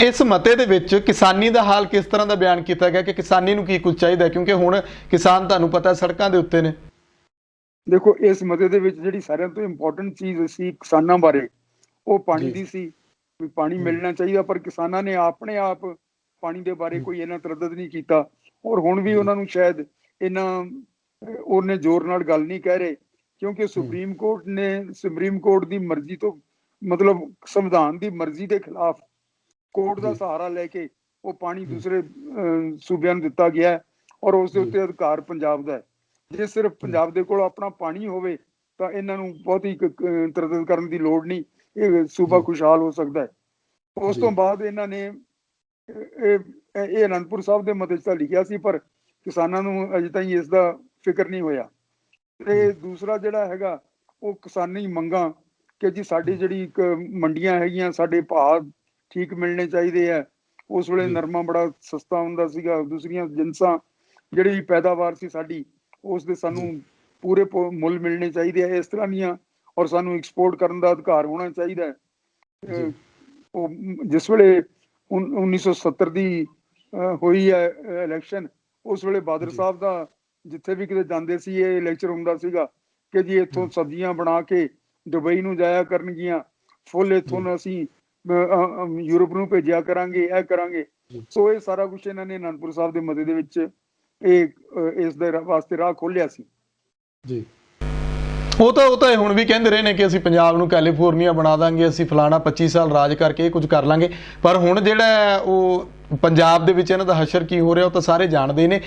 ਇਸ ਮਤੇ ਦੇ ਵਿੱਚ ਕਿਸਾਨੀ ਦਾ ਹਾਲ ਕਿਸ ਤਰ੍ਹਾਂ ਦਾ ਬਿਆਨ ਕੀਤਾ ਗਿਆ ਕਿ ਕਿਸਾਨੀ ਨੂੰ ਕੀ ਕੁਝ ਚਾਹੀਦਾ, ਕਿਉਂਕਿ ਹੁਣ ਕਿਸਾਨ ਤੁਹਾਨੂੰ ਪਤਾ ਸੜਕਾਂ ਦੇ ਉੱਤੇ ਨੇ। ਦੇਖੋ, ਇਸ ਮਤੇ ਦੇ ਵਿੱਚ ਜਿਹੜੀ ਸਾਰਿਆਂ ਤੋਂ ਇੰਪੋਰਟੈਂਟ ਚੀਜ਼ ਸੀ ਕਿਸਾਨਾਂ ਬਾਰੇ, ਉਹ ਪਾਣੀ ਦੀ ਸੀ, ਵੀ ਪਾਣੀ ਮਿਲਣਾ ਚਾਹੀਦਾ। ਪਰ ਕਿਸਾਨਾਂ ਨੇ ਆਪਣੇ ਆਪ ਪਾਣੀ ਦੇ ਬਾਰੇ ਕੋਈ ਇਹਨਾਂ ਤਰੱਦਦ ਨਹੀਂ ਕੀਤਾ, ਔਰ ਹੁਣ ਵੀ ਉਹਨਾਂ ਨੂੰ ਸ਼ਾਇਦ ਉਹਨੇ ਜ਼ੋਰ ਨਾਲ ਗੱਲ ਨਹੀਂ ਕਹਿ ਰਹੇ, ਕਿਉਂਕਿ ਸੁਪਰੀਮ ਕੋਰਟ ਦੀ ਮਰਜ਼ੀ ਤੋਂ, ਮਤਲਬ ਸੰਵਿਧਾਨ ਦੀ ਮਰਜ਼ੀ ਦੇ ਖਿਲਾਫ ਕੋਰਟ ਦਾ ਸਹਾਰਾ ਲੈ ਕੇ ਉਹ ਪਾਣੀ ਦੂਸਰੇ ਸੂਬਿਆਂ ਨੂੰ ਦਿੱਤਾ ਗਿਆ ਹੈ, ਔਰ ਉਸ ਦੇ ਉੱਤੇ ਅਧਿਕਾਰ ਪੰਜਾਬ ਦਾ ਹੈ। ਜੇ ਸਿਰਫ ਪੰਜਾਬ ਦੇ ਕੋਲ ਆਪਣਾ ਪਾਣੀ ਹੋਵੇ ਤਾਂ ਇਹਨਾਂ ਨੂੰ ਬਹੁਤੀ ਤਰੱਦਦ ਕਰਨ ਦੀ ਲੋੜ ਨਹੀਂ, ਇਹ ਸੂਬਾ ਖੁਸ਼ਹਾਲ ਹੋ ਸਕਦਾ ਹੈ। ਉਸ ਤੋਂ ਬਾਅਦ ਇਹਨਾਂ ਨੇ ਇਹ ਅਨੰਦਪੁਰ ਸਾਹਿਬ ਦੇ ਮਤੇ 'ਚ ਤਾਂ ਲਿਖਿਆ ਸੀ, ਪਰ ਕਿਸਾਨਾਂ ਨੂੰ ਅਜੇ ਤਾਈਂ ਇਸ ਦਾ ਫਿਕਰ ਨਹੀਂ ਹੋਇਆ। ਤੇ ਦੂਸਰਾ ਜਿਹੜਾ ਹੈਗਾ ਉਹ ਕਿਸਾਨੀ ਮੰਗਾਂ, ਕਿ ਜੀ ਸਾਡੀ ਜਿਹੜੀ ਮੰਡੀਆਂ ਹੈਗੀਆਂ, ਸਾਡੇ ਭਾਅ ਠੀਕ ਮਿਲਣੇ ਚਾਹੀਦੇ ਹੈ। ਉਸ ਵੇਲੇ ਨਰਮਾ ਬੜਾ ਸਸਤਾ ਹੁੰਦਾ ਸੀਗਾ, ਦੂਸਰੀਆਂ ਜਿਨਸਾਂ ਜਿਹੜੀ ਵੀ ਪੈਦਾਵਾਰ ਸੀ ਸਾਡੀ, ਉਸ ਦੇ ਸਾਨੂੰ ਪੂਰੇ ਮੁੱਲ ਮਿਲਣੇ ਚਾਹੀਦੇ ਆ, ਇਸ ਤਰ੍ਹਾਂ ਦੀਆਂ, ਔਰ ਸਾਨੂੰ ਐਕਸਪੋਰਟ ਕਰਨ ਦਾ ਅਧਿਕਾਰ ਹੋਣਾ ਚਾਹੀਦਾ ਹੈ। ਉਹ ਜਿਸ ਵੇਲੇ 1970 ਦੀ ਹੋਈ ਹੈ ਇਲੈਕਸ਼ਨ, ਉਸ ਵੇਲੇ ਬਾਦਲ ਸਾਹਿਬ ਦਾ ਜਿੱਥੇ ਵੀ ਕਿਤੇ ਜਾਂਦੇ ਸੀ ਇਹ ਲੈਕਚਰ ਹੁੰਦਾ ਸੀਗਾ ਕਿ ਜੀ ਇੱਥੋਂ ਸਬਜ਼ੀਆਂ ਬਣਾ ਕੇ ਦੁਬਈ ਨੂੰ ਜਾਇਆ ਕਰਨਗੀਆਂ, ਫੁੱਲ ਇੱਥੋਂ ਅਸੀਂ ਯੂਰਪ ਨੂੰ ਭੇਜਿਆ ਕਰਾਂਗੇ, ਇਹ ਕਰਾਂਗੇ। ਸੋ ਇਹ ਸਾਰਾ ਕੁਛ ਇਹਨਾਂ ਨੇ ਅਨੰਦਪੁਰ ਸਾਹਿਬ ਦੇ ਮਤੇ ਦੇ ਵਿੱਚ ਇਸ ਦੇ ਵਾਸਤੇ ਰਾਹ ਖੋਲਿਆ ਸੀ ਜੀ। ਉਹ ਤਾਂ ਹੁਣ ਵੀ ਕਹਿੰਦੇ ਰਹੇ ਨੇ ਕਿ ਅਸੀਂ ਪੰਜਾਬ ਨੂੰ ਕੈਲੀਫੋਰਨੀਆ ਬਣਾ ਦਾਂਗੇ, ਅਸੀਂ ਫਲਾਣਾ 25 ਸਾਲ ਰਾਜ ਕਰਕੇ ਇਹ ਕੁਝ ਕਰ ਲਾਂਗੇ। ਪਰ ਹੁਣ ਜਿਹੜਾ ਉਹ ਪੰਜਾਬ ਦੇ ਵਿੱਚ ਇਹਨਾਂ ਦਾ ਹਸ਼ਰ ਕੀ ਹੋ ਰਿਹਾ ਉਹ ਤਾਂ ਸਾਰੇ ਜਾਣਦੇ ਨੇ।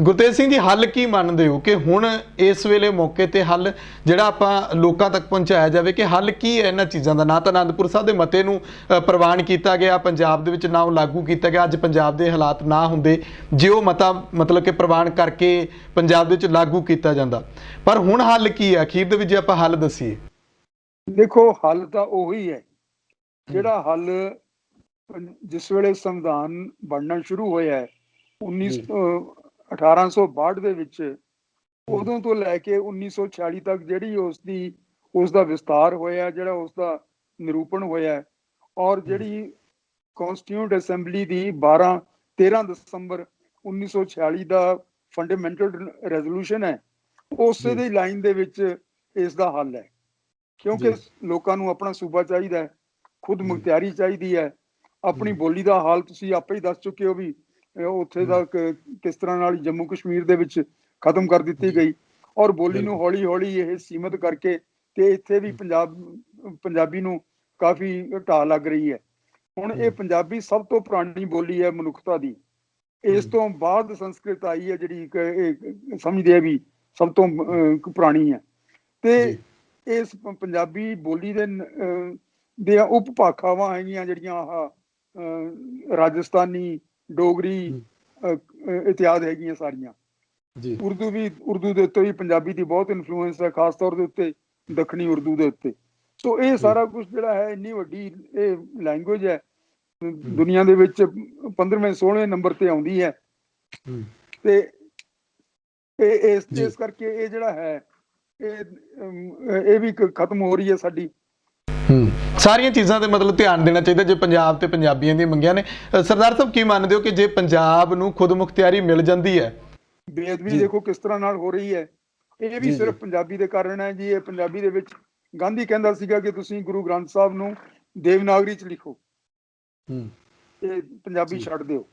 ਗੁਰਤੇਜ ਸਿੰਘ ਜੀ, ਹੱਲ ਕੀ ਮੰਨਦੇ ਹੋ ਕਿ ਹੁਣ ਇਸ ਵੇਲੇ ਮੌਕੇ ਤੇ ਹੱਲ ਜਿਹੜਾ ਆਪਾਂ ਲੋਕਾਂ ਤੱਕ ਪਹੁੰਚਾਇਆ ਜਾਵੇ, ਕਿ ਹੱਲ ਕੀ ਹੈ ਇਹਨਾਂ ਚੀਜ਼ਾਂ ਦਾ? ਨਾ ਤਾਂ ਅਨੰਦਪੁਰ ਸਾਹਿਬ ਦੇ ਮਤੇ ਨੂੰ ਪ੍ਰਵਾਨ ਕੀਤਾ ਗਿਆ ਪੰਜਾਬ ਦੇ ਵਿੱਚ, ਨਾ ਉਹ ਲਾਗੂ ਕੀਤਾ ਗਿਆ। ਅੱਜ ਪੰਜਾਬ ਦੇ ਹਾਲਾਤ ਨਾ ਹੁੰਦੇ ਜੇ ਉਹ ਮਤਾ ਮਤਲਬ ਕਿ ਪ੍ਰਵਾਨ ਕਰਕੇ ਪੰਜਾਬ ਦੇ ਵਿੱਚ ਲਾਗੂ ਕੀਤਾ ਜਾਂਦਾ, ਪਰ ਹੁਣ ਹੱਲ ਕੀ ਹੈ ਅਖੀਰ ਦੇ ਵਿੱਚ ਜੇ ਆਪਾਂ ਹੱਲ ਦੱਸੀਏ? ਦੇਖੋ, ਹੱਲ ਤਾਂ ਉਹੀ ਹੈ ਜਿਹੜਾ ਹੱਲ ਜਿਸ ਵੇਲੇ ਸੰਵਿਧਾਨ ਬਣਨਾ ਸ਼ੁਰੂ ਹੋਇਆ ਹੈ 1862 ਦੇ ਵਿੱਚ, ਉਦੋਂ ਤੋਂ ਲੈ ਕੇ 1946 ਤੱਕ ਜਿਹੜੀ ਉਸ ਦਾ ਵਿਸਤਾਰ ਹੋਇਆ, ਜਿਹੜਾ ਉਸ ਦਾ ਨਿਰੂਪਣ ਹੋਇਆ, ਔਰ ਜਿਹੜੀ ਕਨਸਟੀਟਿਊਟ ਅਸੈਂਬਲੀ ਦੀ 13 ਦਸੰਬਰ 1946 ਦਾ ਫੰਡਾਮੈਂਟਲ ਰੈਜ਼ੋਲੂਸ਼ਨ ਹੈ, ਉਸੇ ਦੀ ਲਾਈਨ ਦੇ ਵਿੱਚ ਇਸ ਦਾ ਹੱਲ ਹੈ। ਕਿਉਂਕਿ ਲੋਕਾਂ ਨੂੰ ਆਪਣਾ ਸੂਬਾ ਚਾਹੀਦਾ ਹੈ, ਖੁਦ ਮੁਖਤਿਆਰੀ ਚਾਹੀਦੀ ਹੈ। ਆਪਣੀ ਬੋਲੀ ਦਾ ਹਾਲ ਤੁਸੀਂ ਆਪੇ ਹੀ ਦੱਸ ਚੁੱਕੇ ਹੋ ਵੀ ਉੱਥੇ ਦਾ ਕਿਸ ਤਰ੍ਹਾਂ ਨਾਲ ਜੰਮੂ ਕਸ਼ਮੀਰ ਦੇ ਵਿੱਚ ਖਤਮ ਕਰ ਦਿੱਤੀ ਗਈ, ਔਰ ਬੋਲੀ ਨੂੰ ਹੌਲੀ ਹੌਲੀ ਇਹ ਸੀਮਤ ਕਰਕੇ ਤੇ ਇੱਥੇ ਵੀ ਪੰਜਾਬੀ ਨੂੰ ਕਾਫੀ ਢਾਹ ਲੱਗ ਰਹੀ ਹੈ। ਹੁਣ ਇਹ ਪੰਜਾਬੀ ਸਭ ਤੋਂ ਪੁਰਾਣੀ ਬੋਲੀ ਹੈ ਮਨੁੱਖਤਾ ਦੀ। ਇਸ ਤੋਂ ਬਾਅਦ ਸੰਸਕ੍ਰਿਤ ਆਈ ਹੈ ਜਿਹੜੀ ਸਮਝਦੇ ਆ ਵੀ ਸਭ ਤੋਂ ਪੁਰਾਣੀ ਹੈ। ਤੇ ਇਸ ਪੰਜਾਬੀ ਬੋਲੀ ਦੇ ਉਪ ਭਾਖਾਵਾਂ ਹੈਗੀਆਂ ਜਿਹੜੀਆਂ ਆਹ ਰਾਜਸਥਾਨੀ, ਡੋਗਰੀ ਇਤਿਆਦ ਹੈਗੀਆਂ ਸਾਰੀਆਂ। ਉਰਦੂ ਦੇ ਉੱਤੇ ਵੀ ਪੰਜਾਬੀ ਦੀ ਬਹੁਤ ਇਨਫਲੂਐਂਸ ਹੈ, ਖਾਸ ਤੌਰ ਦੇ ਉੱਤੇ ਦੱਖਣੀ ਉਰਦੂ ਦੇ ਉੱਤੇ। ਸੋ ਇਹ ਸਾਰਾ ਕੁਝ ਜਿਹੜਾ ਹੈ ਇੰਨੀ ਵੱਡੀ ਇਹ ਲੈਂਗੁਏਜ ਹੈ, ਦੁਨੀਆ ਦੇ ਵਿੱਚ 15ਵੇਂ 16ਵੇਂ ਨੰਬਰ ਤੇ ਆਉਂਦੀ ਹੈ। ਤੇ ਇਸ ਕਰਕੇ ਇਹ ਜਿਹੜਾ ਹੈ ਇਹ ਵੀ ਖਤਮ ਹੋ ਰਹੀ ਹੈ ਸਾਡੀ। ਸਾਰੀਆਂ ਚੀਜ਼ਾਂ ਤੇ ਮਤਲਬ ਧਿਆਨ ਦੇਣਾ ਚਾਹੀਦਾ ਜੇ ਪੰਜਾਬ ਤੇ ਪੰਜਾਬੀਆਂ ਦੀਆਂ ਮੰਗੀਆਂ ਨੇ। ਸਰਦਾਰ ਸਾਹਿਬ, ਕੀ ਮੰਨਦੇ ਹੋ ਕਿ ਜੇ ਪੰਜਾਬ ਨੂੰ ਖੁਦ ਮੁਖਤਿਆਰੀ ਮਿਲ ਜਾਂਦੀ ਹੈ? ਬੇਅਦਬੀ ਦੇਖੋ ਕਿਸ ਤਰ੍ਹਾਂ ਨਾਲ ਹੋ ਰਹੀ ਹੈ, ਇਹ ਵੀ ਸਿਰਫ ਪੰਜਾਬੀ ਦੇ ਕਾਰਨ ਹੈ ਜੀ। ਇਹ ਪੰਜਾਬੀ ਦੇ ਵਿੱਚ ਗਾਂਧੀ ਕਹਿੰਦਾ ਸੀਗਾ ਕਿ ਤੁਸੀਂ ਗੁਰੂ ਗ੍ਰੰਥ ਸਾਹਿਬ ਨੂੰ ਦੇਵਨਾਗਰੀ ਚ ਲਿਖੋ, ਤੇ ਪੰਜਾਬੀ ਛੱਡ ਦਿਓ।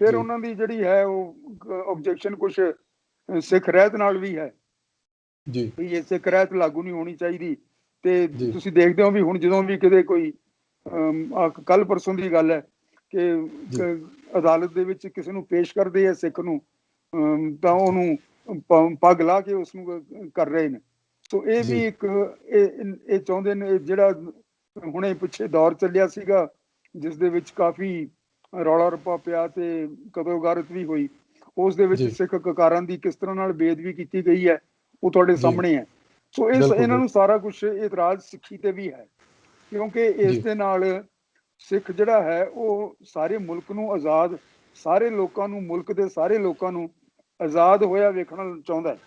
ਫਿਰ ਉਹਨਾਂ ਦੀ ਜਿਹੜੀ ਹੈ ਉਹ ਆਬਜੈਕਸ਼ਨ ਕੁਛ ਸਿੱਖ ਰਹਿਤ ਨਾਲ ਵੀ ਹੈ ਜੀ, ਵੀ ਇਹ ਸਿੱਖ ਰਹਿਤ ਲਾਗੂ ਨਹੀਂ ਹੋਣੀ ਚਾਹੀਦੀ। ਤੇ ਤੁਸੀਂ ਦੇਖਦੇ ਹੋ ਵੀ ਹੁਣ ਜਦੋਂ ਵੀ ਕਿਤੇ ਕੋਈ ਕੱਲ ਪਰਸੋਂ ਦੀ ਗੱਲ ਹੈ ਕਿ ਅਦਾਲਤ ਦੇ ਵਿੱਚ ਕਿਸੇ ਨੂੰ ਪੇਸ਼ ਕਰਦੇ ਆ ਸਿੱਖ ਨੂੰ, ਤਾਂ ਉਹਨੂੰ ਪੱਗ ਲਾ ਕੇ ਉਸਨੂੰ ਕਰ ਰਹੇ ਨੇ। ਸੋ ਇਹ ਵੀ ਇੱਕ ਇਹ ਚਾਹੁੰਦੇ ਨੇ ਜਿਹੜਾ ਹੁਣੇ ਪਿੱਛੇ ਦੌਰ ਚੱਲਿਆ ਸੀਗਾ ਜਿਸ ਦੇ ਵਿੱਚ ਕਾਫੀ ਰੌਲਾ ਰੱਪਾ ਪਿਆ ਤੇ ਕਦੋਂ ਗਾਰਤ ਵੀ ਹੋਈ। ਉਸ ਦੇ ਵਿੱਚ ਜੀ ਸਿੱਖ ਕਕਾਰਾਂ ਦੀ ਕਿਸ ਤਰ੍ਹਾਂ ਨਾਲ ਬੇਅਦਬੀ ਕੀਤੀ ਗਈ ਹੈ ਉਹ ਤੁਹਾਡੇ ਜੀ ਸਾਹਮਣੇ ਹੈ। ਸੋ ਬਿਲਕੁਲ ਇਹਨਾਂ ਨੂੰ ਬਿਲਕੁਲ ਸਾਰਾ ਕੁਝ ਇਤਰਾਜ਼ ਸਿੱਖੀ ਤੇ ਵੀ ਹੈ, ਕਿਉਂਕਿ ਇਸ ਜੀ ਦੇ ਨਾਲ ਸਿੱਖ ਜਿਹੜਾ ਹੈ ਉਹ ਸਾਰੇ ਮੁਲਕ ਨੂੰ ਆਜ਼ਾਦ, ਸਾਰੇ ਲੋਕਾਂ ਨੂੰ, ਮੁਲਕ ਦੇ ਸਾਰੇ ਲੋਕਾਂ ਨੂੰ ਆਜ਼ਾਦ ਹੋਇਆ ਵੇਖਣਾ ਚਾਹੁੰਦਾ ਹੈ।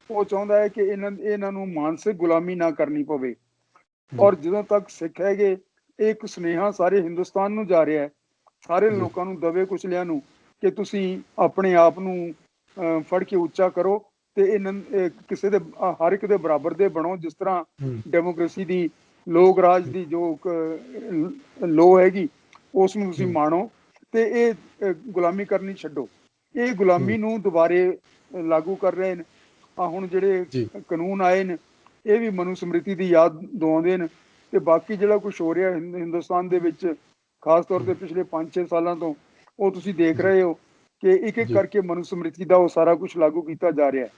ਉਹ ਚਾਹੁੰਦਾ ਹੈ ਕਿ ਇਹਨਾਂ ਨੂੰ ਮਾਨਸਿਕ ਗੁਲਾਮੀ ਨਾ ਕਰਨੀ ਪਵੇ। ਜੀ ਔਰ ਜਦੋਂ ਤੱਕ ਸਿੱਖ ਹੈਗੇ, ਇਹ ਇੱਕ ਸੁਨੇਹਾ ਸਾਰੇ ਹਿੰਦੁਸਤਾਨ ਨੂੰ ਜਾ ਰਿਹਾ ਹੈ, ਸਾਰੇ ਜੀ ਲੋਕਾਂ ਨੂੰ, ਦਬੇ ਕੁਚਲਿਆਂ ਨੂੰ, ਕਿ ਤੁਸੀਂ ਆਪਣੇ ਆਪ ਨੂੰ ਫੜ ਕੇ ਉੱਚਾ ਕਰੋ ਤੇ ਕਿਸੇ ਦੇ ਹਰ ਇੱਕ ਦੇ ਬਰਾਬਰ ਦੇ ਬਣੋ। ਜਿਸ ਤਰ੍ਹਾਂ ਹੂੰ ਡੈਮੋਕ੍ਰੇਸੀ ਦੀ, ਲੋਕ ਰਾਜ ਦੀ ਜੋ ਲੋ ਹੈਗੀ ਉਸ ਨੂੰ ਤੁਸੀਂ ਹੂੰ ਮਾਣੋ ਤੇ ਇਹ ਗੁਲਾਮੀ ਕਰਨੀ ਛੱਡੋ। ਇਹ ਹੂੰ ਗੁਲਾਮੀ ਨੂੰ ਦੁਬਾਰੇ ਲਾਗੂ ਕਰ ਰਹੇ ਨੇ। ਹੁਣ ਜਿਹੜੇ ਜੀ ਕਾਨੂੰਨ ਆਏ ਨੇ ਇਹ ਵੀ ਮਨੂ ਸਮ੍ਰਿਤੀ ਦੀ ਯਾਦ ਦਿਵਾਉਂਦੇ ਨੇ। ਤੇ ਬਾਕੀ ਜਿਹੜਾ ਕੁਝ ਹੋ ਰਿਹਾ ਹਿੰਦੁਸਤਾਨ ਦੇ ਵਿੱਚ, ਖਾਸ ਤੌਰ ਤੇ ਪਿਛਲੇ 5-6 ਸਾਲਾਂ ਤੋਂ, ਉਹ ਤੁਸੀਂ ਦੇਖ ਜੀ ਰਹੇ ਹੋ ਕਿ ਇੱਕ ਇੱਕ ਜੀ ਕਰਕੇ ਮਨੂ ਸਮ੍ਰਿਤੀ ਦਾ ਉਹ ਸਾਰਾ ਕੁਝ ਲਾਗੂ ਕੀਤਾ ਜਾ ਰਿਹਾ ਹੈ।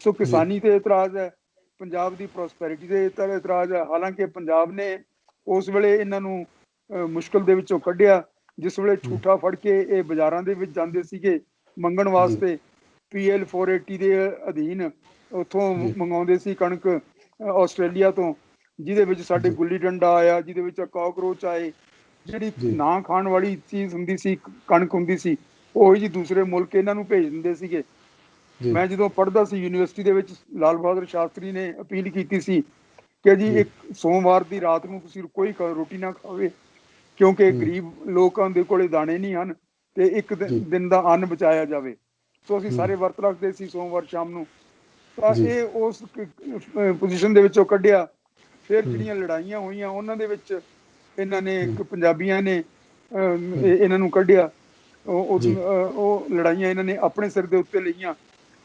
ਸੋ ਜੀ ਕਿਸਾਨੀ ਤੇ ਇਤਰਾਜ਼ ਹੈ, ਪੰਜਾਬ ਦੀ ਪ੍ਰੋਸਪੈਰਿਟੀ ਦੇ ਇਤਰਾਜ਼ ਹੈ। ਹਾਲਾਂਕਿ ਪੰਜਾਬ ਨੇ ਉਸ ਵੇਲੇ ਇਹਨਾਂ ਨੂੰ ਮੁਸ਼ਕਲ ਦੇ ਵਿੱਚੋਂ ਕੱਢਿਆ ਜਿਸ ਵੇਲੇ ਹੂੰ ਝੂਠਾ ਫੜ ਕੇ ਇਹ ਬਾਜ਼ਾਰਾਂ ਦੇ ਵਿੱਚ ਜਾਂਦੇ ਸੀਗੇ ਮੰਗਣ ਜੀ ਵਾਸਤੇ। PL 480 ਦੇ ਅਧੀਨ ਉੱਥੋਂ ਜੀ ਮੰਗਾਉਂਦੇ ਸੀ ਕਣਕ ਆਸਟ੍ਰੇਲੀਆ ਤੋਂ, ਜਿਹਦੇ ਵਿੱਚ ਸਾਡੇ ਜੀ ਗੁੱਲੀ ਡੰਡਾ ਆਇਆ, ਜਿਹਦੇ ਵਿੱਚ ਕਾਕਰੋਚ ਆਏ। ਜਿਹੜੀ ਜੀ ਨਾ ਖਾਣ ਵਾਲੀ ਚੀਜ਼ ਹੁੰਦੀ ਸੀ, ਕਣਕ ਹੁੰਦੀ ਸੀ, ਉਹੀ ਜੀ ਦੂਸਰੇ ਮੁਲਕ ਇਹਨਾਂ ਨੂੰ ਭੇਜ ਦਿੰਦੇ ਸੀਗੇ। ਜੀ ਮੈਂ ਜਦੋਂ ਪੜ੍ਹਦਾ ਸੀ ਯੂਨੀਵਰਸਿਟੀ ਦੇ ਵਿੱਚ, ਲਾਲ ਬਹਾਦਰ ਸ਼ਾਸਤਰੀ ਨੇ ਅਪੀਲ ਕੀਤੀ ਸੀ ਕਿ ਜੀ ਜੀ ਇੱਕ ਸੋਮਵਾਰ ਦੀ ਰਾਤ ਨੂੰ ਤੁਸੀਂ ਕੋਈ ਰੋਟੀ ਨਾ ਖਾਵੇ, ਕਿਉਂਕਿ ਹੂੰ ਗਰੀਬ ਲੋਕਾਂ ਦੇ ਕੋਲੇ ਦਾਣੇ ਨਹੀਂ ਹਨ ਤੇ ਇੱਕ ਜੀ ਦਿਨ ਦਾ ਅੰਨ ਬਚਾਇਆ ਜਾਵੇ। ਸੋ ਅਸੀਂ ਹੂੰ ਸਾਰੇ ਵਰਤ ਰੱਖਦੇ ਸੀ ਸੋਮਵਾਰ ਸ਼ਾਮ ਨੂੰ। ਤਾਂ ਜੀ ਇਹ ਉਸ ਪੋਜੀਸ਼ਨ ਦੇ ਵਿੱਚੋਂ ਕੱਢਿਆ। ਫਿਰ ਹੂੰ ਜਿਹੜੀਆਂ ਲੜਾਈਆਂ ਹੋਈਆਂ ਉਹਨਾਂ ਦੇ ਵਿੱਚ ਇਹਨਾਂ ਨੇ, ਹੂੰ ਇੱਕ ਪੰਜਾਬੀਆਂ ਨੇ ਹੂੰ ਇਹਨਾਂ ਨੂੰ ਕੱਢਿਆ। ਜੀ ਉਹ ਲੜਾਈਆਂ ਇਹਨਾਂ ਨੇ ਆਪਣੇ ਸਿਰ ਦੇ ਉੱਤੇ ਲਈਆਂ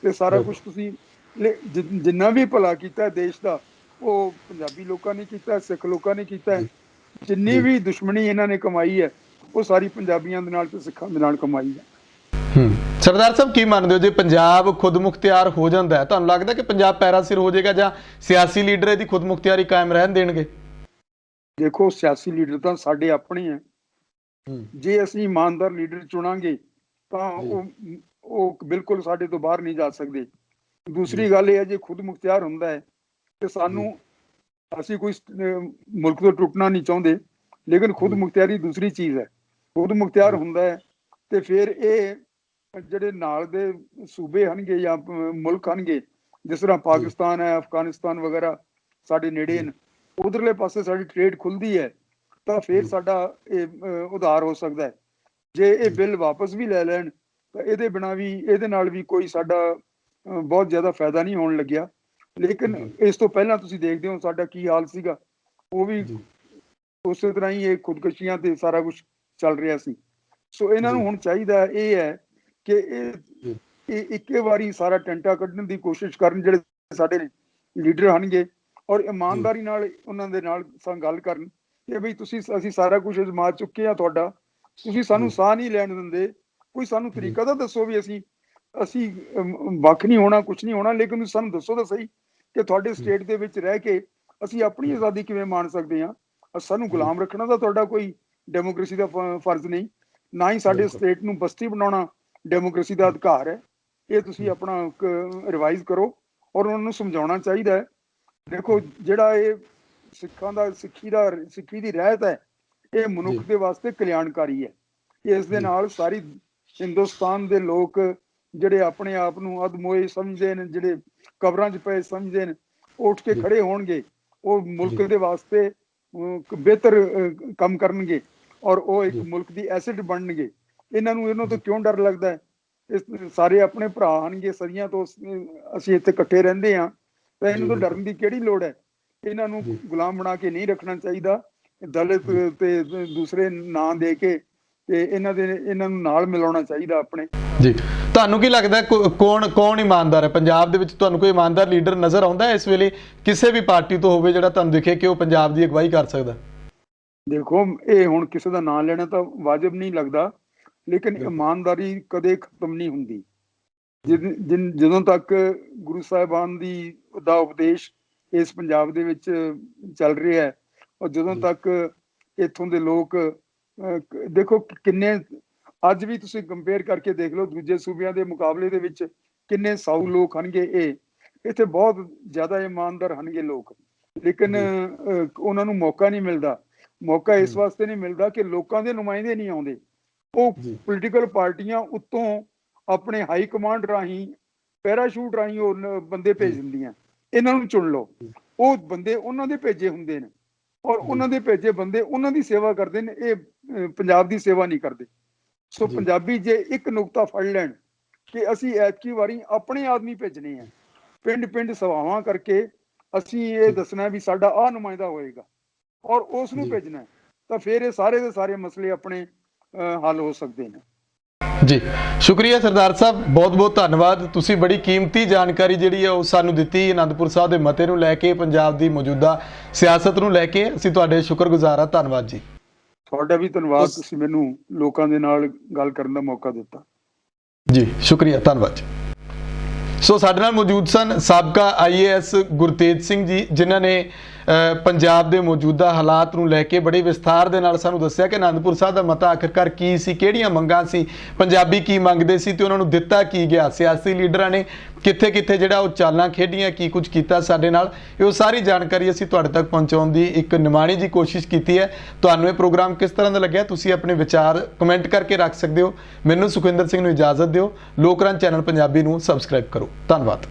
ਤੇ ਸਾਰਾ ਕੁਝ ਬਿਲਕੁਲ ਤੁਸੀਂ ਜਿੰਨਾ ਵੀ ਭਲਾ ਕੀਤਾ ਦੇਸ਼ ਦਾ ਉਹ ਪੰਜਾਬੀ ਲੋਕਾਂ ਨੇ ਕੀਤਾ, ਸਿੱਖ ਲੋਕਾਂ ਨੇ ਕੀਤਾ। ਜੀ ਜਿੰਨੀ ਜੀ ਵੀ ਦੁਸ਼ਮਣੀ ਇਹਨਾਂ ਨੇ ਕਮਾਈ ਹੈ ਉਹ ਸਾਰੀ ਪੰਜਾਬੀਆਂ ਦੇ ਨਾਲ ਤੇ ਸਿੱਖਾਂ ਦੇ ਨਾਲ ਕਮਾਈ ਹੈ। ਸਰਦਾਰ ਸਾਹਿਬ ਕੀ ਮੰਨਦੇ ਹੋ, ਜੇ ਪੰਜਾਬ ਖੁਦ ਮੁਖਤਿਆਰ ਹੋ ਜਾਂਦਾ ਹੈ, ਤੁਹਾਨੂੰ ਲੱਗਦਾ ਕਿ ਪੰਜਾਬ ਪੈਰਾਸਿਰ ਹੋ ਜਾਏਗਾ ਜਾਂ ਸਿਆਸੀ ਲੀਡਰ ਇਹਦੀ ਖੁਦ ਮੁਖਤਿਆਰੀ ਕਾਇਮ ਰਹਿਣ ਦੇਣਗੇ? ਦੇਖੋ, ਸਿਆਸੀ ਲੀਡਰ ਤਾਂ ਸਾਡੇ ਆਪਣੇ ਹੈ। ਹੂੰ ਜੇ ਅਸੀਂ ਇਮਾਨਦਾਰ ਲੀਡਰ ਚੁਣਾਂਗੇ ਤਾਂ ਜੀ ਉਹ ਬਿਲਕੁਲ ਸਾਡੇ ਤੋਂ ਬਾਹਰ ਨਹੀਂ ਜਾ ਸਕਦੇ। ਜੀ ਦੂਸਰੀ ਗੱਲ ਇਹ ਹੈ, ਜੇ ਖੁਦ ਮੁਖਤਿਆਰ ਹੁੰਦਾ ਹੈ ਤੇ ਜੀ ਸਾਨੂੰ, ਅਸੀਂ ਕੋਈ ਮੁਲਕ ਤੋਂ ਟੁੱਟਣਾ ਨਹੀਂ ਚਾਹੁੰਦੇ, ਲੇਕਿਨ ਖੁਦ ਜੀ ਮੁਖਤਿਆਰੀ ਦੂਸਰੀ ਚੀਜ਼ ਹੈ। ਖੁਦ ਮੁਖਤਿਆਰ ਜੀ ਹੁੰਦਾ ਹੈ ਤੇ ਫਿਰ ਇਹ ਜਿਹੜੇ ਨਾਲ ਦੇ ਸੂਬੇ ਹਨਗੇ ਜਾਂ ਮੁਲਕ ਹਨਗੇ, ਜਿਸ ਤਰ੍ਹਾਂ ਜੀ ਪਾਕਿਸਤਾਨ ਹੈ, ਅਫਗਾਨਿਸਤਾਨ ਵਗੈਰਾ ਸਾਡੇ ਨੇੜੇ ਜੀ ਨੇ, ਉਧਰਲੇ ਪਾਸੇ ਸਾਡੀ ਟ੍ਰੇਡ ਖੁੱਲਦੀ ਹੈ ਤਾਂ ਫਿਰ ਜੀ ਸਾਡਾ ਇਹ ਉਧਾਰ ਹੋ ਸਕਦਾ ਹੈ। ਜੇ ਇਹ ਜੀ ਬਿੱਲ ਵਾਪਸ ਵੀ ਲੈ ਲੈਣ ਤਾਂ ਇਹਦੇ ਬਿਨਾਂ ਵੀ, ਇਹਦੇ ਨਾਲ ਵੀ ਕੋਈ ਸਾਡਾ ਬਹੁਤ ਜ਼ਿਆਦਾ ਫਾਇਦਾ ਨਹੀਂ ਹੋਣ ਲੱਗਿਆ। ਲੇਕਿਨ ਜੀ ਇਸ ਤੋਂ ਪਹਿਲਾਂ ਤੁਸੀਂ ਦੇਖਦੇ ਹੋ ਸਾਡਾ ਕੀ ਹਾਲ ਸੀਗਾ, ਉਹ ਵੀ ਜੀ ਉਸੇ ਤਰ੍ਹਾਂ ਹੀ ਇਹ ਖੁਦਕਸ਼ੀਆਂ ਤੇ ਸਾਰਾ ਕੁਝ ਚੱਲ ਰਿਹਾ ਸੀ। ਸੋ ਇਹਨਾਂ ਨੂੰ ਜੀ ਹੁਣ ਚਾਹੀਦਾ ਇਹ ਹੈ ਕਿ ਜੀ ਇਹ ਇੱਕੇ ਵਾਰੀ ਸਾਰਾ ਟੈਂਟਾ ਕੱਢਣ ਦੀ ਕੋਸ਼ਿਸ਼ ਕਰਨ, ਜਿਹੜੇ ਸਾਡੇ ਲੀਡਰ ਹਨਗੇ, ਔਰ ਜੀ ਇਮਾਨਦਾਰੀ ਨਾਲ ਉਹਨਾਂ ਦੇ ਨਾਲ ਗੱਲ ਕਰਨ ਕਿ ਬਈ ਅਸੀਂ ਸਾਰਾ ਕੁਝ ਅਜ਼ਮਾ ਚੁੱਕੇ ਆ ਤੁਹਾਡਾ, ਤੁਸੀਂ ਸਾਨੂੰ ਜੀ ਸਾਹ ਨਹੀਂ ਲੈਣ ਦਿੰਦੇ, ਕੋਈ ਸਾਨੂੰ ਜੀ ਤਰੀਕਾ ਤਾਂ ਦੱਸੋ ਵੀ ਅਸੀਂ ਵੱਖ ਨਹੀਂ ਹੋਣਾ, ਕੁਝ ਨਹੀਂ ਹੋਣਾ, ਲੇਕਿਨ ਤੁਸੀਂ ਸਾਨੂੰ ਦੱਸੋ ਤਾਂ ਸਹੀ ਕਿ ਤੁਹਾਡੇ ਸਟੇਟ ਦੇ ਵਿੱਚ ਰਹਿ ਕੇ ਅਸੀਂ ਆਪਣੀ ਆਜ਼ਾਦੀ ਕਿਵੇਂ ਮਾਣ ਸਕਦੇ ਹਾਂ। ਸਾਨੂੰ ਜੀ ਗੁਲਾਮ ਰੱਖਣਾ ਤਾਂ ਤੁਹਾਡਾ ਕੋਈ ਡੈਮੋਕ੍ਰੇਸੀ ਦਾ ਫਰਜ਼ ਨਹੀਂ, ਨਾ ਹੀ ਸਾਡੇ ਬਿਲਕੁਲ ਸਟੇਟ ਨੂੰ ਬਸਤੀ ਬਣਾਉਣਾ ਡੈਮੋਕ੍ਰੇਸੀ ਦਾ ਅਧਿਕਾਰ ਹੈ। ਇਹ ਤੁਸੀਂ ਆਪਣਾ ਰਿਵਾਈਜ਼ ਕਰੋ ਔਰ ਉਹਨਾਂ ਨੂੰ ਸਮਝਾਉਣਾ ਚਾਹੀਦਾ ਹੈ। ਦੇਖੋ, ਜਿਹੜਾ ਇਹ ਸਿੱਖੀ ਦੀ ਰਹਿਤ ਹੈ, ਇਹ ਜੀ ਮਨੁੱਖ ਦੇ ਵਾਸਤੇ ਕਲਿਆਣਕਾਰੀ ਹੈ। ਇਸ ਦੇ ਜੀ ਨਾਲ ਸਾਰੀ ਹਿੰਦੁਸਤਾਨ ਦੇ ਲੋਕ ਜਿਹੜੇ ਆਪਣੇ ਆਪ ਨੂੰ ਅਧਮੋਏ ਸਮਝਦੇ ਨੇ, ਜਿਹੜੇ ਕਬਰਾਂ 'ਚ ਪਏ ਸਮਝਦੇ ਨੇ, ਉੱਠ ਕੇ ਜੀ ਖੜੇ ਹੋਣਗੇ, ਉਹ ਮੁਲਕ ਜੀ ਦੇ ਵਾਸਤੇ ਬਿਹਤਰ ਕੰਮ ਕਰਨਗੇ ਔਰ ਉਹ ਇੱਕ ਜੀ ਮੁਲਕ ਦੀ ਐਸੈਟ ਬਣਨਗੇ। ਇਹਨਾਂ ਤੋਂ ਕਿਉਂ ਡਰ ਲੱਗਦਾ ਹੈ? ਸਾਰੇ ਆਪਣੇ ਭਰਾ ਹਨਗੇ, ਸਦੀਆਂ ਤੋਂ ਅਸੀਂ ਇੱਥੇ ਇਕੱਠੇ ਰਹਿੰਦੇ ਹਾਂ, ਤਾਂ ਇਹਨਾਂ ਜੀ ਤੋਂ ਬਿਲਕੁਲ ਡਰਨ ਦੀ ਕਿਹੜੀ ਲੋੜ ਹੈ? ਇਹਨਾਂ ਨੂੰ ਜੀ ਗੁਲਾਮ ਬਣਾ ਕੇ ਨਹੀਂ ਰੱਖਣਾ ਚਾਹੀਦਾ। ਦਲਿਤ ਜੀ ਤੇ ਦੂਸਰੇ ਨਾਂ ਦੇ ਕੇ ਤੇ ਇਹਨਾਂ ਨੂੰ ਨਾਲ ਮਿਲਾਉਣਾ ਚਾਹੀਦਾ ਆਪਣੇ। ਜੀ ਤੁਹਾਨੂੰ ਕੀ ਲੱਗਦਾ ਕੌਣ ਇਮਾਨਦਾਰ ਹੈ ਪੰਜਾਬ ਦੇ ਵਿੱਚ? ਤੁਹਾਨੂੰ ਕੋਈ ਇਮਾਨਦਾਰ ਲੀਡਰ ਨਜ਼ਰ ਆਉਂਦਾ ਹੈ ਇਸ ਵੇਲੇ, ਕਿਸੇ ਵੀ ਪਾਰਟੀ ਤੋਂ ਹੋਵੇ, ਜਿਹੜਾ ਤੁਹਾਨੂੰ ਦਿਖੇ ਕਿ ਉਹ ਪੰਜਾਬ ਦੀ ਅਗਵਾਈ ਕਰ ਸਕਦਾ? ਦੇਖੋ, ਇਹ ਹੁਣ ਕਿਸੇ ਦਾ ਨਾਂ ਲੈਣਾ ਤਾਂ ਵਾਜਬ ਨਹੀਂ ਲੱਗਦਾ, ਲੇਕਿਨ ਬਿਲਕੁਲ ਇਮਾਨਦਾਰੀ ਕਦੇ ਖਤਮ ਨਹੀਂ ਹੁੰਦੀ। ਜਦੋਂ ਤੱਕ ਗੁਰੂ ਸਾਹਿਬਾਨ ਦਾ ਉਪਦੇਸ਼ ਇਸ ਪੰਜਾਬ ਦੇ ਵਿੱਚ ਚੱਲ ਰਿਹਾ ਹੈ ਔਰ ਜਦੋਂ ਤੱਕ ਇੱਥੋਂ ਦੇ ਲੋਕ ਦੇਖੋ ਕਿੰਨੇ ਅੱਜ ਵੀ ਤੁਸੀਂ ਕੰਪੇਅਰ ਕਰਕੇ ਦੇਖ ਲਓ ਦੂਜੇ ਸੂਬਿਆਂ ਦੇ ਮੁਕਾਬਲੇ ਦੇ ਵਿੱਚ ਕਿੰਨੇ ਸਾਊ ਲੋਕ ਹਨਗੇ। ਇਹ ਇੱਥੇ ਬਹੁਤ ਜ਼ਿਆਦਾ ਇਮਾਨਦਾਰ ਹਨਗੇ ਲੋਕ, ਲੇਕਿਨ ਉਹਨਾਂ ਨੂੰ ਮੌਕਾ ਨਹੀਂ ਮਿਲਦਾ। ਮੌਕਾ ਇਸ ਵਾਸਤੇ ਨਹੀਂ ਮਿਲਦਾ ਕਿ ਲੋਕਾਂ ਦੇ ਨੁਮਾਇੰਦੇ ਨਹੀਂ ਆਉਂਦੇ। ਉਹ ਪੋਲੀਟੀਕਲ ਪਾਰਟੀਆਂ ਉੱਤੋਂ ਆਪਣੇ ਹਾਈ ਕਮਾਂਡ ਰਾਹੀਂ ਪੈਰਾਸ਼ੂਟ ਰਾਹੀਂ ਉਹ ਬੰਦੇ ਭੇਜ ਦਿੰਦੀਆਂ, ਇਹਨਾਂ ਨੂੰ ਚੁਣ ਲਓ। ਉਹ ਬੰਦੇ ਉਹਨਾਂ ਦੇ ਭੇਜੇ ਹੁੰਦੇ ਨੇ ਔਰ ਉਹਨਾਂ ਦੇ ਭੇਜੇ ਬੰਦੇ ਉਹਨਾਂ ਦੀ ਸੇਵਾ ਕਰਦੇ ਨੇ। ਇਹ ਪੰਜਾਬ ਦੀ ਸੇਵਾ ਨਹੀਂ ਕਰਦੇ। ਸੋ ਪੰਜਾਬੀ ਜੇ ਇੱਕ ਨੁਕਤਾ ਫੜ ਲੈਣ ਕਿ ਅਸੀਂ ਐਤਕੀ ਵਾਰੀ ਆਪਣੇ ਆਦਮੀ ਭੇਜਣੇ ਆ, ਪਿੰਡ ਪਿੰਡ ਸਭਾਵਾਂ ਕਰਕੇ ਅਸੀਂ ਇਹ ਦੱਸਣਾ ਵੀ ਸਾਡਾ ਆਹ ਨੁਮਾਇੰਦਾ ਹੋਏਗਾ ਔਰ ਉਸ ਨੂੰ ਭੇਜਣਾ, ਤਾਂ ਫਿਰ ਇਹ ਸਾਰੇ ਦੇ ਸਾਰੇ ਮਸਲੇ ਆਪਣੇ ਹੱਲ ਹੋ ਸਕਦੇ ਨੇ। ਜੀ ਸ਼ੁਕਰੀਆ ਸਰਦਾਰ ਸਾਹਿਬ, ਬਹੁਤ ਬਹੁਤ ਧੰਨਵਾਦ। ਤੁਸੀਂ ਬੜੀ ਕੀਮਤੀ ਜਾਣਕਾਰੀ ਜਿਹੜੀ ਹੈ ਉਹ ਸਾਨੂੰ ਦਿੱਤੀ ਅਨੰਦਪੁਰ ਸਾਹਿਬ ਦੇ ਮਤੇ ਨੂੰ ਲੈ ਕੇ, ਪੰਜਾਬ ਦੀ ਮੌਜੂਦਾ ਸਿਆਸਤ ਨੂੰ ਲੈ ਕੇ। ਅਸੀਂ ਤੁਹਾਡੇ ਸ਼ੁਕਰਗੁਜ਼ਾਰ ਹਾਂ। ਧੰਨਵਾਦ ਜੀ। ਤੁਹਾਡਾ ਵੀ ਧੰਨਵਾਦ, ਤੁਸੀਂ ਮੈਨੂੰ ਲੋਕਾਂ ਦੇ ਨਾਲ ਗੱਲ ਕਰਨ ਦਾ ਮੌਕਾ ਦਿੱਤਾ। ਜੀ ਸ਼ੁਕਰੀਆ, ਧੰਨਵਾਦ ਜੀ। ਸੋ ਸਾਡੇ ਨਾਲ ਮੌਜੂਦ ਸਨ ਸਾਬਕਾ IAS ਗੁਰਤੇਜ ਸਿੰਘ ਜੀ, ਜਿਨ੍ਹਾਂ ਨੇ ਪੰਜਾਬ ਦੇ ਮੌਜੂਦਾ ਹਾਲਾਤ ਨੂੰ ਲੈ ਕੇ ਬੜੇ ਵਿਸਥਾਰ ਦੇ ਨਾਲ ਸਾਨੂੰ ਦੱਸਿਆ ਕਿ ਅਨੰਦਪੁਰ ਸਾਹਿਬ ਦਾ ਮਤਾ ਆਖਿਰਕਾਰ ਕੀ ਸੀ, ਕਿਹੜੀਆਂ ਮੰਗਾਂ ਸੀ, ਪੰਜਾਬੀ ਕੀ ਮੰਗਦੇ ਸੀ ਤੇ ਉਹਨਾਂ ਨੂੰ ਦਿੱਤਾ ਕੀ ਗਿਆ, ਸਿਆਸੀ ਲੀਡਰਾਂ ਨੇ ਕਿੱਥੇ ਕਿੱਥੇ ਜਿਹੜਾ ਉਹ ਚਾਲਾਂ ਖੇਡੀਆਂ, ਕੀ ਕੁਝ ਕੀਤਾ ਸਾਡੇ ਨਾਲ। ਇਹ ਸਾਰੀ ਜਾਣਕਾਰੀ ਅਸੀਂ ਤੁਹਾਡੇ ਤੱਕ ਪਹੁੰਚਾਉਣ ਦੀ ਇੱਕ ਨਿਮਾਣੀ ਜੀ ਕੋਸ਼ਿਸ਼ ਕੀਤੀ ਹੈ। ਤੁਹਾਨੂੰ ਇਹ ਪ੍ਰੋਗਰਾਮ ਕਿਸ ਤਰ੍ਹਾਂ ਦਾ ਲੱਗਿਆ, ਤੁਸੀਂ ਆਪਣੇ ਵਿਚਾਰ ਕਮੈਂਟ ਕਰਕੇ ਰੱਖ ਸਕਦੇ ਹੋ। ਮੈਨੂੰ ਸੁਖਵਿੰਦਰ ਸਿੰਘ ਨੂੰ ਇਜਾਜ਼ਤ ਦਿਓ। ਲੋਕਰਾਜ ਚੈਨਲ ਪੰਜਾਬੀ ਨੂੰ ਸਬਸਕ੍ਰਾਈਬ ਕਰੋ। ਧੰਨਵਾਦ।